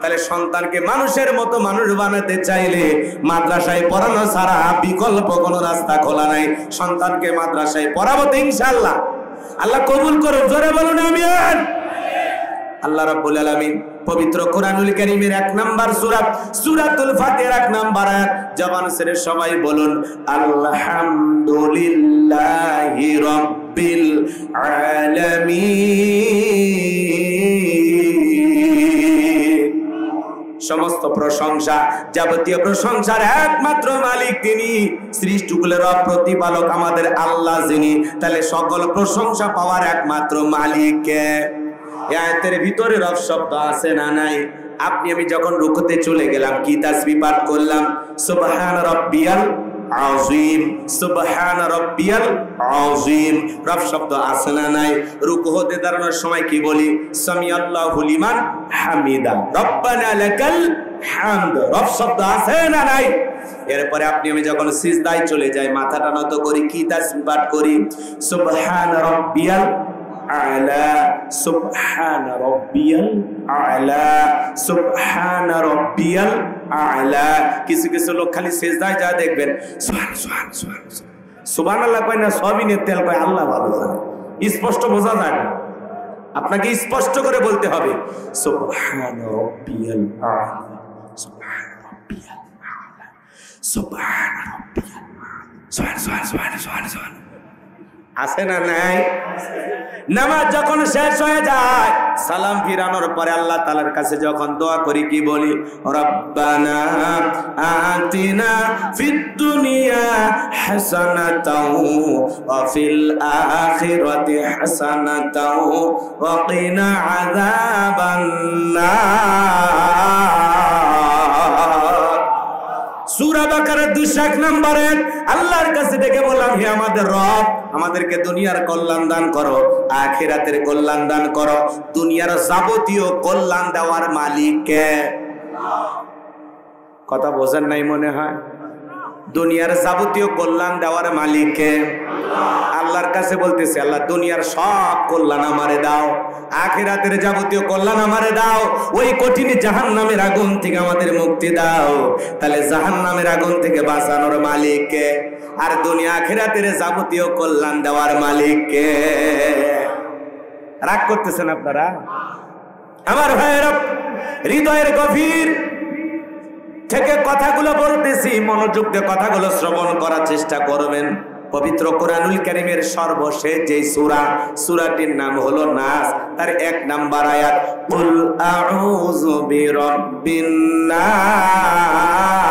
তাহলে সন্তানকে মানুষের মতো মানুষ বানাতে চাইলে মাদ্রাসায় পড়ানো ছাড়া বিকল্প কোনো রাস্তা খোলা নাই। সন্তানকে মাদ্রাসায় পড়াবো তো ইনশাআল্লাহ। আল্লাহ কবুল করুন, জোরে বলুন আমিন। আল্লাহ রাব্বুল আলামিন পবিত্র কোরআনুল কারীমের 1 নাম্বার সূরা সূরাতুল ফাতিহার 1 নাম্বার আয়াত, জবান ছেড়ে সবাই বলুন আলহামদুলিল্লাহি রাব্বিল আলামিন। সমস্ত প্রশংসা, যাবতীয় প্রশংসার একমাত্র মালিক তিনি, সৃষ্টিকুলের প্রতিপালক আমাদের আল্লাহ যিনি। তাহলে সকল প্রশংসা পাওয়ার একমাত্র মালিক কে? আয়াতের ভিতরে রব শব্দ আছে না নাই? আপনি আমি যখন রুকুতে চলে গেলাম কি তাসবিহ পাঠ করলাম? সুবহান রাব্বিয়াল আযীম, সুবহান রাব্বিয়াল আযীম। রব শব্দ আছে না নাই? রুকু হতে দাঁড়ানোর সময় কি বলি? সামিআল্লাহু লিমান হামিদা, রব্বানা লাকাল হামদ। রব শব্দ আছে না নাই? এরপরে আপনি আমি যখন সিজদায় চলে যাই, মাথাটা নত করি, কি তাসবিহ পাঠ করি? সুবহান রাব্বিয়াল আ'লা, সুবহান রাব্বিয়াল আ'লা, সুবহান রাব্বিয়াল আ'লা। কিছু কিছু লোক খালি সিজদায় যা দেখবেন সুবহান সুবহান সুবহান সুবহানাল্লাহ কয় না, সবিনের তেল কয়, আল্লাহ ভালো জানে, স্পষ্ট বোঝা যায় না। আপনাকে স্পষ্ট করে বলতে হবে সুবহান রাব্বিয়াল আ'লা, সুবহান রাব্বিয়াল আ'লা, সুবহান রাব্বিয়াল সুবহান সুবহান সুবহান সুবহান সুবহান। আছে না নাই? নামাজ যখন শেষ হয়ে যায়, সালাম ফিরানোর পরে আল্লাহ তাআলার কাছে যখন দোয়া করি কি বলি? রব্বানা আতিনা ফিদ দুনিয়া হাসানাতাও ওয়া ফিল আখিরাতি হাসানাতাও ওয়া কিনা আযাবান নার। সূরা বাকারার 201 নম্বরে আল্লাহর কাছে ডেকে বললাম, হে আমাদের রব, আমাদেরকে দুনিয়ার কল্যাণ দান করো, আখিরাতের কল্যাণ দান করো। দুনিয়ার যাবতীয় কল্যাণ দেওয়ার মালিক কে? কথা বোঝেন নাই মনে হয়? দুনিয়ার যাবতীয় কল্যাণ দেওয়ার মালিক কে? আল্লাহর কাছে বলতেছে, আল্লাহ দুনিয়ার সব কল্যাণ আমারে দাও, আখিরাতের যাবতীয় কল্যাণ আমারে দাও, ওই কঠিন জাহান্নামের আগুন থেকে আমাদের মুক্তি দাও। তাহলে জাহান্নামের আগুন থেকে বাঁচানোর মালিক কে? আর দুনিয়া আখিরাতের যাবতীয় কল্যাণ দেওয়ার মালিক কে? রাগ করতেছেন আপনারা? আমার ভাইয়েরা, হৃদয়ের গভীর থেকে কথাগুলো বলতেছি, মনোযোগ দিয়ে কথাগুলো শ্রবণ করার চেষ্টা করবেন। পবিত্র কোরআনুল কারীমের সর্বশেষ যে সূরা, সূরাটির নাম হলো নাস, তার 1 নাম্বার আয়াত, কুল আউযু বিরাব্বিন নাস।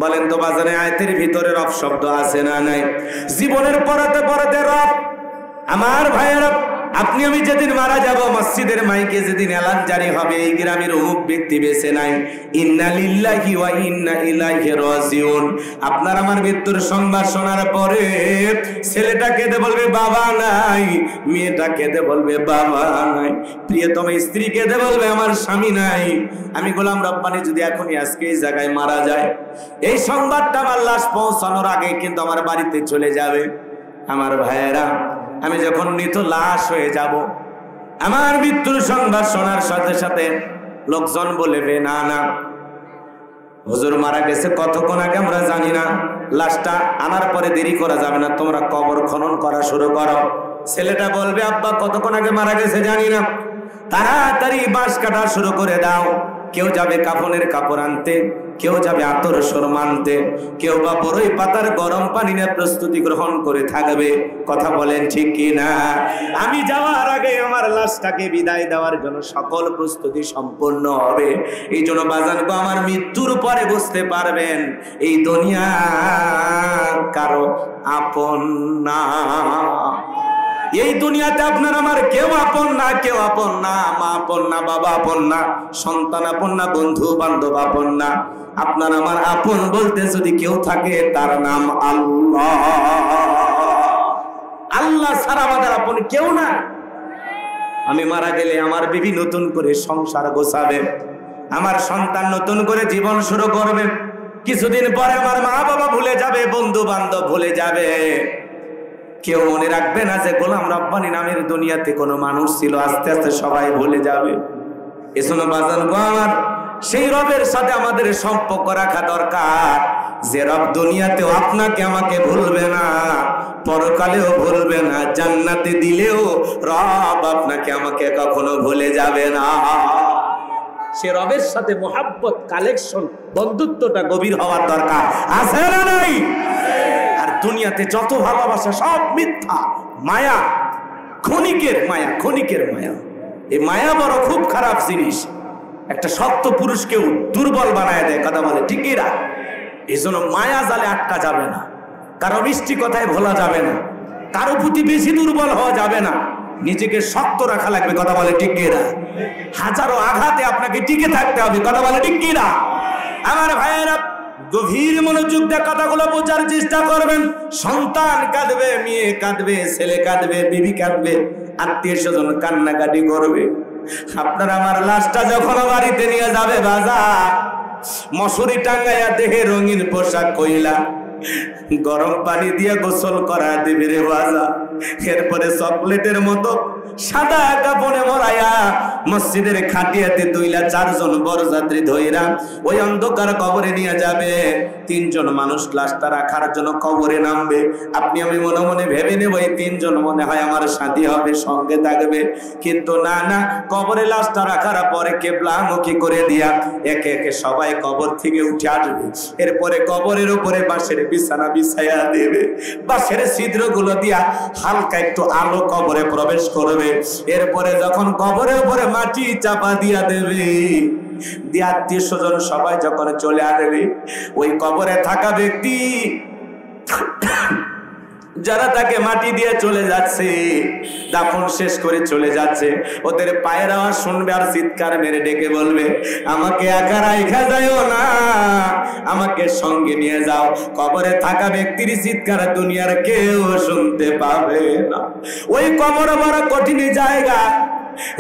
বলেন তো বাজারে আয়াতের ভিতরে রব শব্দ আছে না নাই? জীবনের পরতে পরতে রব। আমার ভাইয়েরা, আপনি আমি যেদিন মারা যাব, মসজিদের মাইকে যেদিন এলান জারি হবে, এই গ্রামের অমুক ব্যক্তি বেঁচে নাই, ইন্না লিল্লাহি ওয়া ইন্না ইলাইহি রাজিউন। আপনার আমার মৃত্যুর সংবাদ শোনার পরে ছেলেটা কেঁদে বলবে বাবা নাই, মেয়েটা কেঁদে বলবে বাবা নাই, প্রিয়তম স্ত্রী কেঁদে বলবে আমার স্বামী নাই। আমি গোলাম রব্বানি যদি এখনই আজকে এই জায়গায় মারা যায়, এই সংবাদটা আমার লাশ পৌঁছানোর আগে কিন্তু আমার বাড়িতে চলে যাবে। আমার ভাইয়েরা, আমি যখন মৃত লাশ হয়ে যাব, আমার মৃত্যুর সংবাদ শোনার সাথে সাথে লোকজন বলবে না না, হুজুর মারা গেছে কতক্ষণ আগে আমরা জানি না, লাশটা আনার পরে দেরি করা যাবে না, তোমরা কবর খনন করা শুরু করো। ছেলেটা বলবে আব্বা কতক্ষণ আগে মারা গেছে জানি না, তাড়াতাড়ি বাঁশ কাটা শুরু করে দাও। কেউ যাবে কাফনের কাপড় আনতে, কেউ যাবে আতর সুরমা আনতে, কেউ বা বড়ই পাতার গরম পানি নিয়ে প্রস্তুতি গ্রহণ করে থাকবে। কথা বলেন ঠিক কি না? আমি যাওয়ার আগে আমার লাশটাকে বিদায় দেওয়ার জন্য সকল প্রস্তুতি সম্পন্ন হবে। এই জন্য বাজানগো, আমার মৃত্যুর পরে বুঝতে পারবেন এই দুনিয়া কারো আপন না। এই দুনিয়াতে আপনার আমার কেউ আপন না, কেউ আপন না, মা আপন না, বাবা আপন না, সন্তান আপন না, বন্ধু বান্ধব আপন না। আপনার আমার আপন বলতে যদি কেউ থাকে, তার নাম আল্লাহ। আল্লাহ ছাড়া আমাদের আপন কেউ না। আমি মারা গেলে আমার বিবি নতুন করে সংসার গোছাবে, আমার সন্তান নতুন করে জীবন শুরু করবে। কিছুদিন পরে আমার মা বাবা ভুলে যাবে, বন্ধু বান্ধব ভুলে যাবে। কেউ মনে রাখবে না যে গোলাম রব্বানি নামের দুনিয়াতে কোনো মানুষ ছিল। আস্তে আস্তে সবাই ভুলে যাবে। এজন্য বাজান গো আমার, সেই রবের সাথে আমাদের সম্পর্ক রাখা দরকার, যে রব দুনিয়াতেও আপনাকে আমাকে ভুলবে না, পরকালেও ভুলবে না, জান্নাতে দিলেও রব আপনাকে আমাকে কখনো ভুলে যাবে না। সে রবের সাথে মোহাব্বত, কালেকশন, বন্ধুত্বটা গভীর হওয়ার দরকার। আছে না নাই? আর দুনিয়াতে যত ভালোবাসা সব মিথ্যা, মায়া, ক্ষণিকের মায়া, ক্ষণিকের মায়া। এই মায়া বড় খুব খারাপ জিনিস। একটা শক্ত পুরুষকেও দুর্বল বানায় দেয়। কথা বলে ঠিকই না? এই জন্য মায়া জালে আটকা যাবে না, কারো মিষ্টি কথায় ভোলা যাবে না, কারো প্রতি বেশি দুর্বল হওয়া যাবে না। নিজেকে শক্ত রাখা লাগবে, কথা বলে ঠিক কি না? হাজারো আঘাতে আপনাকে টিকে থাকতে হবে, কথা বলে ঠিক কি না? আমার ভাইয়েরা গভীর মনোযোগ দিয়ে কথাগুলো বোঝার চেষ্টা করবেন। সন্তান কাঁদবে, মেয়ে কাঁদবে, ছেলে কাঁদবে, বিবি কাঁদবে, আত্মীয় স্বজন কান্নাকাটি করবে। আপনার আমার লাশটা যখন বাড়িতে নিয়ে যাবে বাজার, মশুরি টাঙ্গাইয়া দেহে রঙিন পোশাক কইলা গরম পানি দিয়ে গোসল করা দিবে রে বাজা। এরপরে চকলেটের মতো সাদা কাপড়ে মরাইয়া মসজিদের খাটিয়াতে 2-4 জন বরযাত্রী ধইরা ওই অন্ধকার কবরে নিয়ে যাবে। 3 জন মানুষ লাশটা রাখার জন্য কবরে নামবে। আপনি আমি মনে মনে ভেবে নেব এই 3 জন মনে হয় আমার সাথী হবে, সঙ্গে থাকবে। কিন্তু না না, কবরে লাশটা রাখার পরে কেবলামুখী করে দিয়া একে একে সবাই কবর থেকে উঠে আসবে। এরপরে কবরের উপরে বাঁশের বিছানা বিছাইয়া দেবে। বাঁশের ছিদ্রগুলো দিয়া হালকা একটু আলো কবরে প্রবেশ করবে। এরপরে যখন কবরের উপরে মাটি চাপা দিয়া দেবে, দিয়ে আত্মীয় স্বজন সবাই যখন চলে আসবে, ওই কবরে থাকা ব্যক্তি যারা তাকে মাটি দিয়ে চলে যাচ্ছে, দাফন শেষ করে চলে যাচ্ছে, ওদের পায়ের আওয়াজ শুনবে আর চিৎকার মেরে ডেকে বলবে, আমাকে একা রাইখা যাইও না, আমাকে সঙ্গে নিয়ে যাও। কবরে থাকা ব্যক্তির চিৎকার দুনিয়ার কেউ শুনতে পাবে না। ওই কবর বড় কঠিন জায়গা,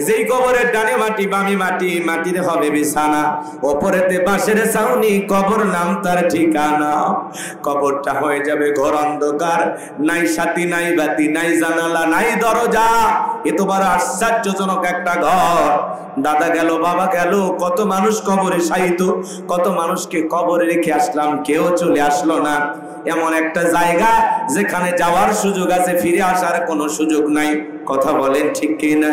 যেই কবরের ডানে মাটি বামে মাটি, মাটির হবে বিছানা, ওপরেতে বাঁশের ছাউনি, কবর নাম তার ঠিকানা। কবরটা হয়ে যাবে ঘোর অন্ধকার, নাই সাথী নাই বাতি নাই জানালা নাই দরজা। এ তো বড় আশ্চর্যজনক একটা ঘর। দাদা গেল, বাবা গেল, কত মানুষ কবরে শায়িত, কত মানুষকে কবরে রেখে আসলাম, কেউ চলে আসলো না। এমন একটা জায়গা যেখানে যাওয়ার সুযোগ আছে, ফিরে আসার কোনো সুযোগ নাই। কথা বলেন ঠিক কিনা?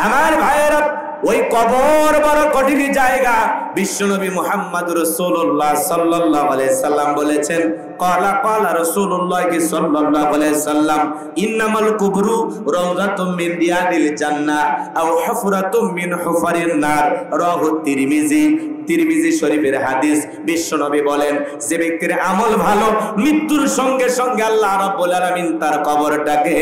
আমার ভাইয়েরা, ওই কবর বড় কঠিন জায়গা। বিশ্বনবী মুহাম্মদ রাসূলুল্লাহ সাল্লাল্লাহু আলাইহি সাল্লাম বলেছেন, ক্বালা ক্বালা রাসূলুল্লাহ সাল্লাল্লাহু আলাইহি সাল্লাম, ইন্নামাল কুবরু রাওযাতুম মিন রিয়াদিল জান্নাহ আও হুফরাতুম মিন হুফারিন নার। রাহু তিরমিজি, তিরমিজি শরীফের হাদিস। বিশ্বনবী বলেন, যে ব্যক্তির আমল ভালো, মৃত্যুর সঙ্গে সঙ্গে আল্লাহ রাব্বুল আলামিন তার কবরটাকে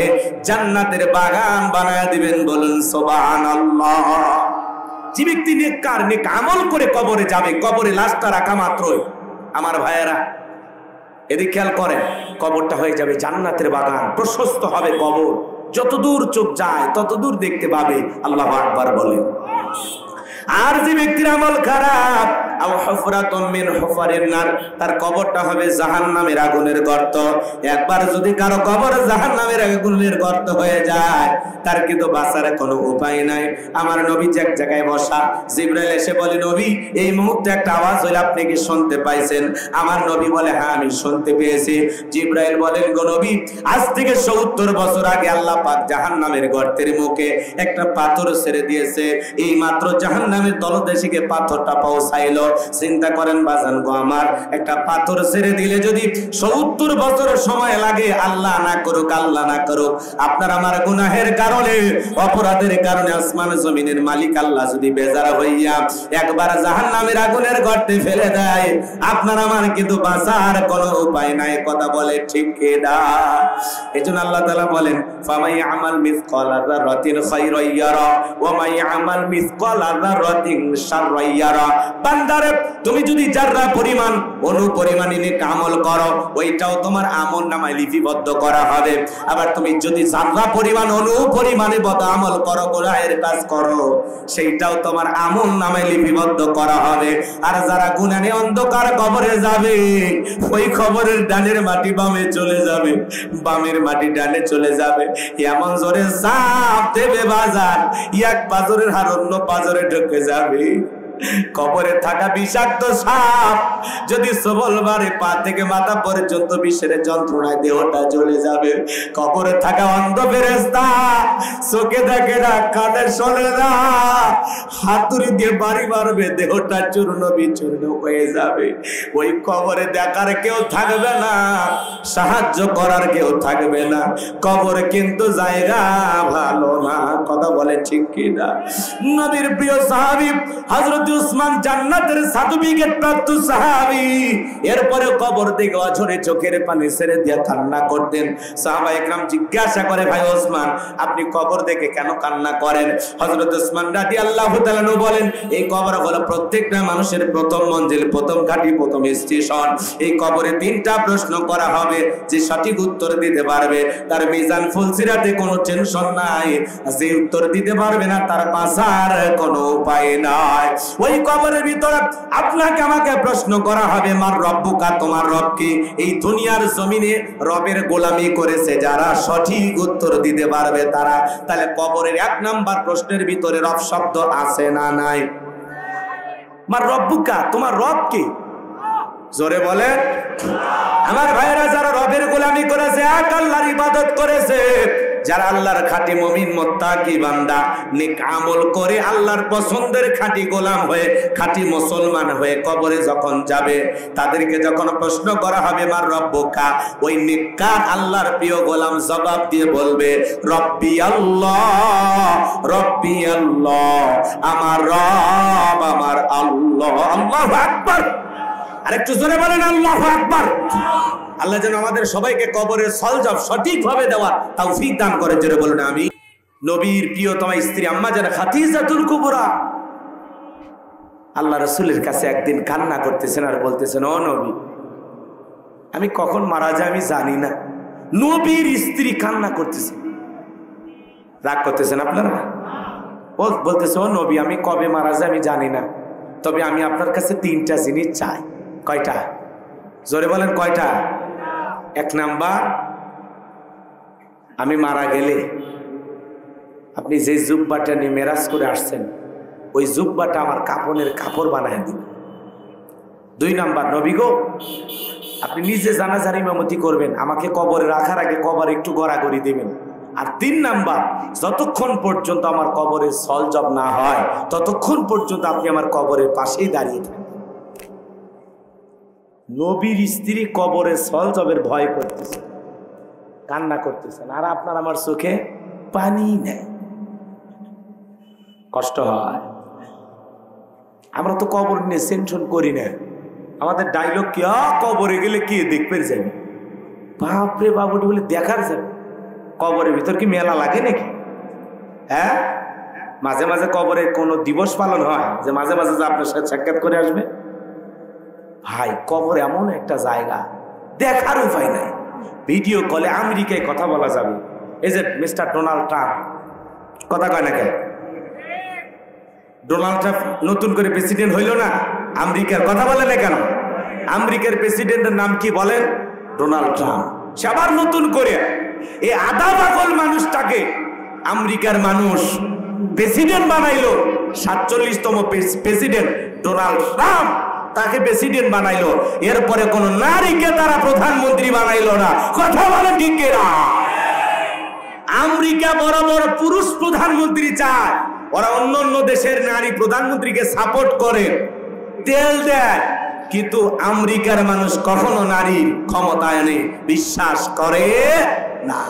জান্নাতের বাগান বানায় দিবেন। বলুন সুবহানাল্লাহ। যে ব্যক্তি নেককার, নেক আমল করে কবরে যাবে, কবরে লাশটা রাখা মাত্রই আমার ভাইয়েরা এদিকে খেয়াল করেন, কবরটা হয়ে যাবে জান্নাতের বাগান, প্রশস্ত হবে কবর, যতদূর চোখ যায় ততদূর দেখতে পাবে। আল্লাহু আকবার বলেন। আর যে ব্যক্তির আমল খারাপ, আও হুফরাতুম মিন হুফারিন নার, তার কবরটা হবে জাহান্নামের আগুনের গর্ত। একবার যদি কারো কবর জাহান্নামের আগুনের গর্ত হয়ে যায়, তার কিন্তু বাঁচার কোনো উপায় নাই। আমার নবী এক জায়গায় বসা, জিবরাইল এসে বলে, নবী এই মুহূর্তে একটা আওয়াজ হইল, আপনি কি শুনতে পাইছেন? আমার নবী বলে, হ্যাঁ আমি শুনতে পেয়েছি। জিবরাইল বলেন, গো নবী, আজ থেকে 70 বছর আগে আল্লাহ পাক জাহান্নামের গর্তের মুখে একটা পাথর ছেড়ে দিয়েছে। এই মাত্র জাহান্নামের তলদেশে পাথরটা পৌঁছাইলো। চিন্তা করেন বাজান গো আমার, একটা পাথর ছেড়ে দিলে যদি 70 বছর সময় লাগে, আল্লাহ না করুক, আল্লাহ না করুক, আপনার আমার গুনাহের কারণে, অপরাধের কারণে আসমান জমিনের মালিক আল্লাহ যদি বেজার হইয়া একবার জাহান্নামের আগুনের গর্তে ফেলে দেয়, আপনার আমার কিন্তু বাঁচার কোনো উপায় নাই। কথা বলে ঠিক কিনা? এজন্য আল্লাহ তাআলা বলেন, ফামাই আমাল মিসকালা যাররাতিন খায়রান ইয়ারা ওয়া মাই আমাল মিসকালা যাররাতিন শাররান ইয়ারা। বান্দারে, তুমি যদি যারা পরিমাণ অনুপরিমাণ নেক আমল করো, ওইটাও তোমার আমল নামায় লিপিবদ্ধ করা হবে। আবার তুমি যদি যারা পরিমাণ অনুপরিমাণে বদ আমল করো, গুনাহের কাজ করো, সেইটাও তোমার আমল নামায় লিপিবদ্ধ করা হবে। আর যারা গুনাহ নিয়ে অন্ধকার কবরে যাবে, ওই কবরের ডানের মাটি বামে চলে যাবে, বামের মাটি ডানে চলে যাবে। এমন জোরে চাপ দেবে বাজার, এক পাজরের হার অন্য পাজরে ঢুকে যাবে। কবরে থাকা বিষাক্ত সাপ যদি সবল বারে পা থেকে মাথা পর্যন্ত বিষের যন্ত্রণায় দেহটা জ্বলে যাবে। কবরে থাকা অন্ধ ফেরেশতা চোখে দেখে না, কানে শোনে না, হাতুড়ি দিয়ে বাড়ি মারবে, দেহটা চূর্ণ বিচূর্ণ হয়ে যাবে। ওই কবরে দেখার কেউ থাকবে না, সাহায্য করার কেউ থাকবে না। কবরে কিন্তু জায়গা ভালো না। কথা বলে ঠিক কিনা? নবীর প্রিয় সাহাবী হযরত উসমান জান্নাতের সার্টিফিকেট প্রাপ্ত সাহাবী। এরপরে কবর থেকে অঝরে চোখের পানি ছেড়ে দিয়ে কান্না করতেন। সাহাবা একরাম জিজ্ঞাসা করে, ভাই ওসমান, আপনি কবর দেখে কেন কান্না করেন? হযরত উসমান রাদিয়াল্লাহু তাআলা আনহু বলেন, এই কবর হলো প্রত্যেকটা মানুষের প্রথম মঞ্জিল, প্রথম ঘাঁটি, প্রথম স্টেশন। এই কবরে 3টা প্রশ্ন করা হবে, যে সঠিক উত্তর দিতে পারবে তার মিজান ফুলসিরাতে কোনো টেনশন নাই, যে উত্তর দিতে পারবে না তার বাঁচার কোনো উপায় নাই। ওই কবরের ভিতরে আপনাকে আমাকে প্রশ্ন করা হবে, মার রব্বুকা, তোমার রব কি? এই দুনিয়ার জমিনে রবের গোলামি করেছে যারা, সঠিক উত্তর দিতে পারবে তারা। তাহলে কবরের 1 নাম্বার প্রশ্নের ভিতরে রব শব্দ আছে না নাই? মার রব্বুকা, তোমার রব কি? জোরে বলেন। আমার ভাইরা, যারা রবের গোলামি করেছে, এক আল্লাহর ইবাদত করেছে, যারা আল্লাহর খাঁটি মুমিন মুত্তাকি বান্দা, নেক আমল করে আল্লাহর পছন্দের খাঁটি গোলাম হয়ে, খাঁটি মুসলমান হয়ে কবরে যখন যাবে, তাদেরকে যখন প্রশ্ন করা হবে মার রব্বুকা, ওই নেককার আল্লাহর প্রিয় গোলাম জবাব দিয়ে বলবে, রব্বি আল্লাহ, রব্বি আল্লাহ, আমার রব আমার আল্লাহ। আল্লাহু আকবার। আরেকটু জোরে বলেন আল্লাহু আকবার। আল্লাহ যেন আমাদের সবাইকে কবরের সলজব সঠিকভাবে দেওয়ার তৌফিক দান করেন। জোরে বলুন আমিন। নবীর প্রিয়তমা স্ত্রী আম্মা জান খাদিজাতুল কুবরা আল্লাহ রাসূলের কাছে একদিন কান্না করতেছেন আর বলতেছেন, ও নবী, আমি কখন মারা যাই আমি জানি না। নবীর স্ত্রী কান্না করতেছে। রাগ করতেছেন আপনারা? ও বলতেছে, ও নবী, আমি কবে মারা যাই আমি জানি না, তবে আমি আপনার কাছে 3টা জিনিস চাই। কয়টা? জোরে বলেন কয়টা? 1 নাম্বার, আমি মারা গেলে আপনি যে জুব্বাটা নিয়ে মেরাজ করে আসছেন, ওই জুব্বাটা আমার কাপনের কাপড় বানায় দিন। 2 নাম্বার, নবী গো, আপনি নিজে জানাজার ইমামতি করবেন, আমাকে কবরে রাখার আগে কবর একটু গড়াগড়ি দিবেন। আর 3 নাম্বার, যতক্ষণ পর্যন্ত আমার কবরের সলজব না হয় ততক্ষণ পর্যন্ত আপনি আমার কবরের পাশেই দাঁড়িয়ে থাকেন। নবীর স্ত্রী কবরের সলজবের ভয় করতেছে, কান্না করতেছেন, আর আপনার আমার চোখে পানি নেই, কষ্ট হয়। আমরা তো কবর নিয়ে টেনশন করি না। আমাদের ডায়লগ কি, কবরে গেলে কি দেখবে যাবে, বাপরে বাবুটি বলে দেখার যাবে। কবরের ভিতর কি মেলা লাগে নাকি? হ্যাঁ, মাঝে মাঝে কবরে কোনো দিবস পালন হয় যে মাঝে মাঝে যে আপনার সাথে সাক্ষাৎ করে আসবে? ভাই, কবর এমন একটা জায়গা দেখার উপায় নাই। ভিডিও কলে আমেরিকায় কথা বলা যাবে। এই যে মিস্টার ডোনাল্ড ট্রাম্প, কথা কয় না কেন? ডোনাল্ড ট্রাম্প নতুন করে প্রেসিডেন্ট হইল না, আমেরিকার কথা বলে না কেন? আমেরিকার প্রেসিডেন্টের নাম কি বলেন? Donald Trump. সে আবার নতুন করে এই আধা পাগল মানুষটাকে আমেরিকার মানুষ প্রেসিডেন্ট বানাইলো। 47তম প্রেসিডেন্ট ডোনাল্ড ট্রাম্প, তাকে প্রেসিডেন্ট বানাইলো। এরপরে কোন নারীকে তারা প্রধানমন্ত্রী বানাইলো না। কথা বলে ঠিক না? আমেরিকা বড় বড় পুরুষ প্রধানমন্ত্রী চায়, ওরা অন্য অন্য দেশের নারী প্রধানমন্ত্রীকে সাপোর্ট করে, তেল দেয়, কিন্তু আমেরিকার মানুষ কখনো নারীর ক্ষমতায়নে বিশ্বাস করে না।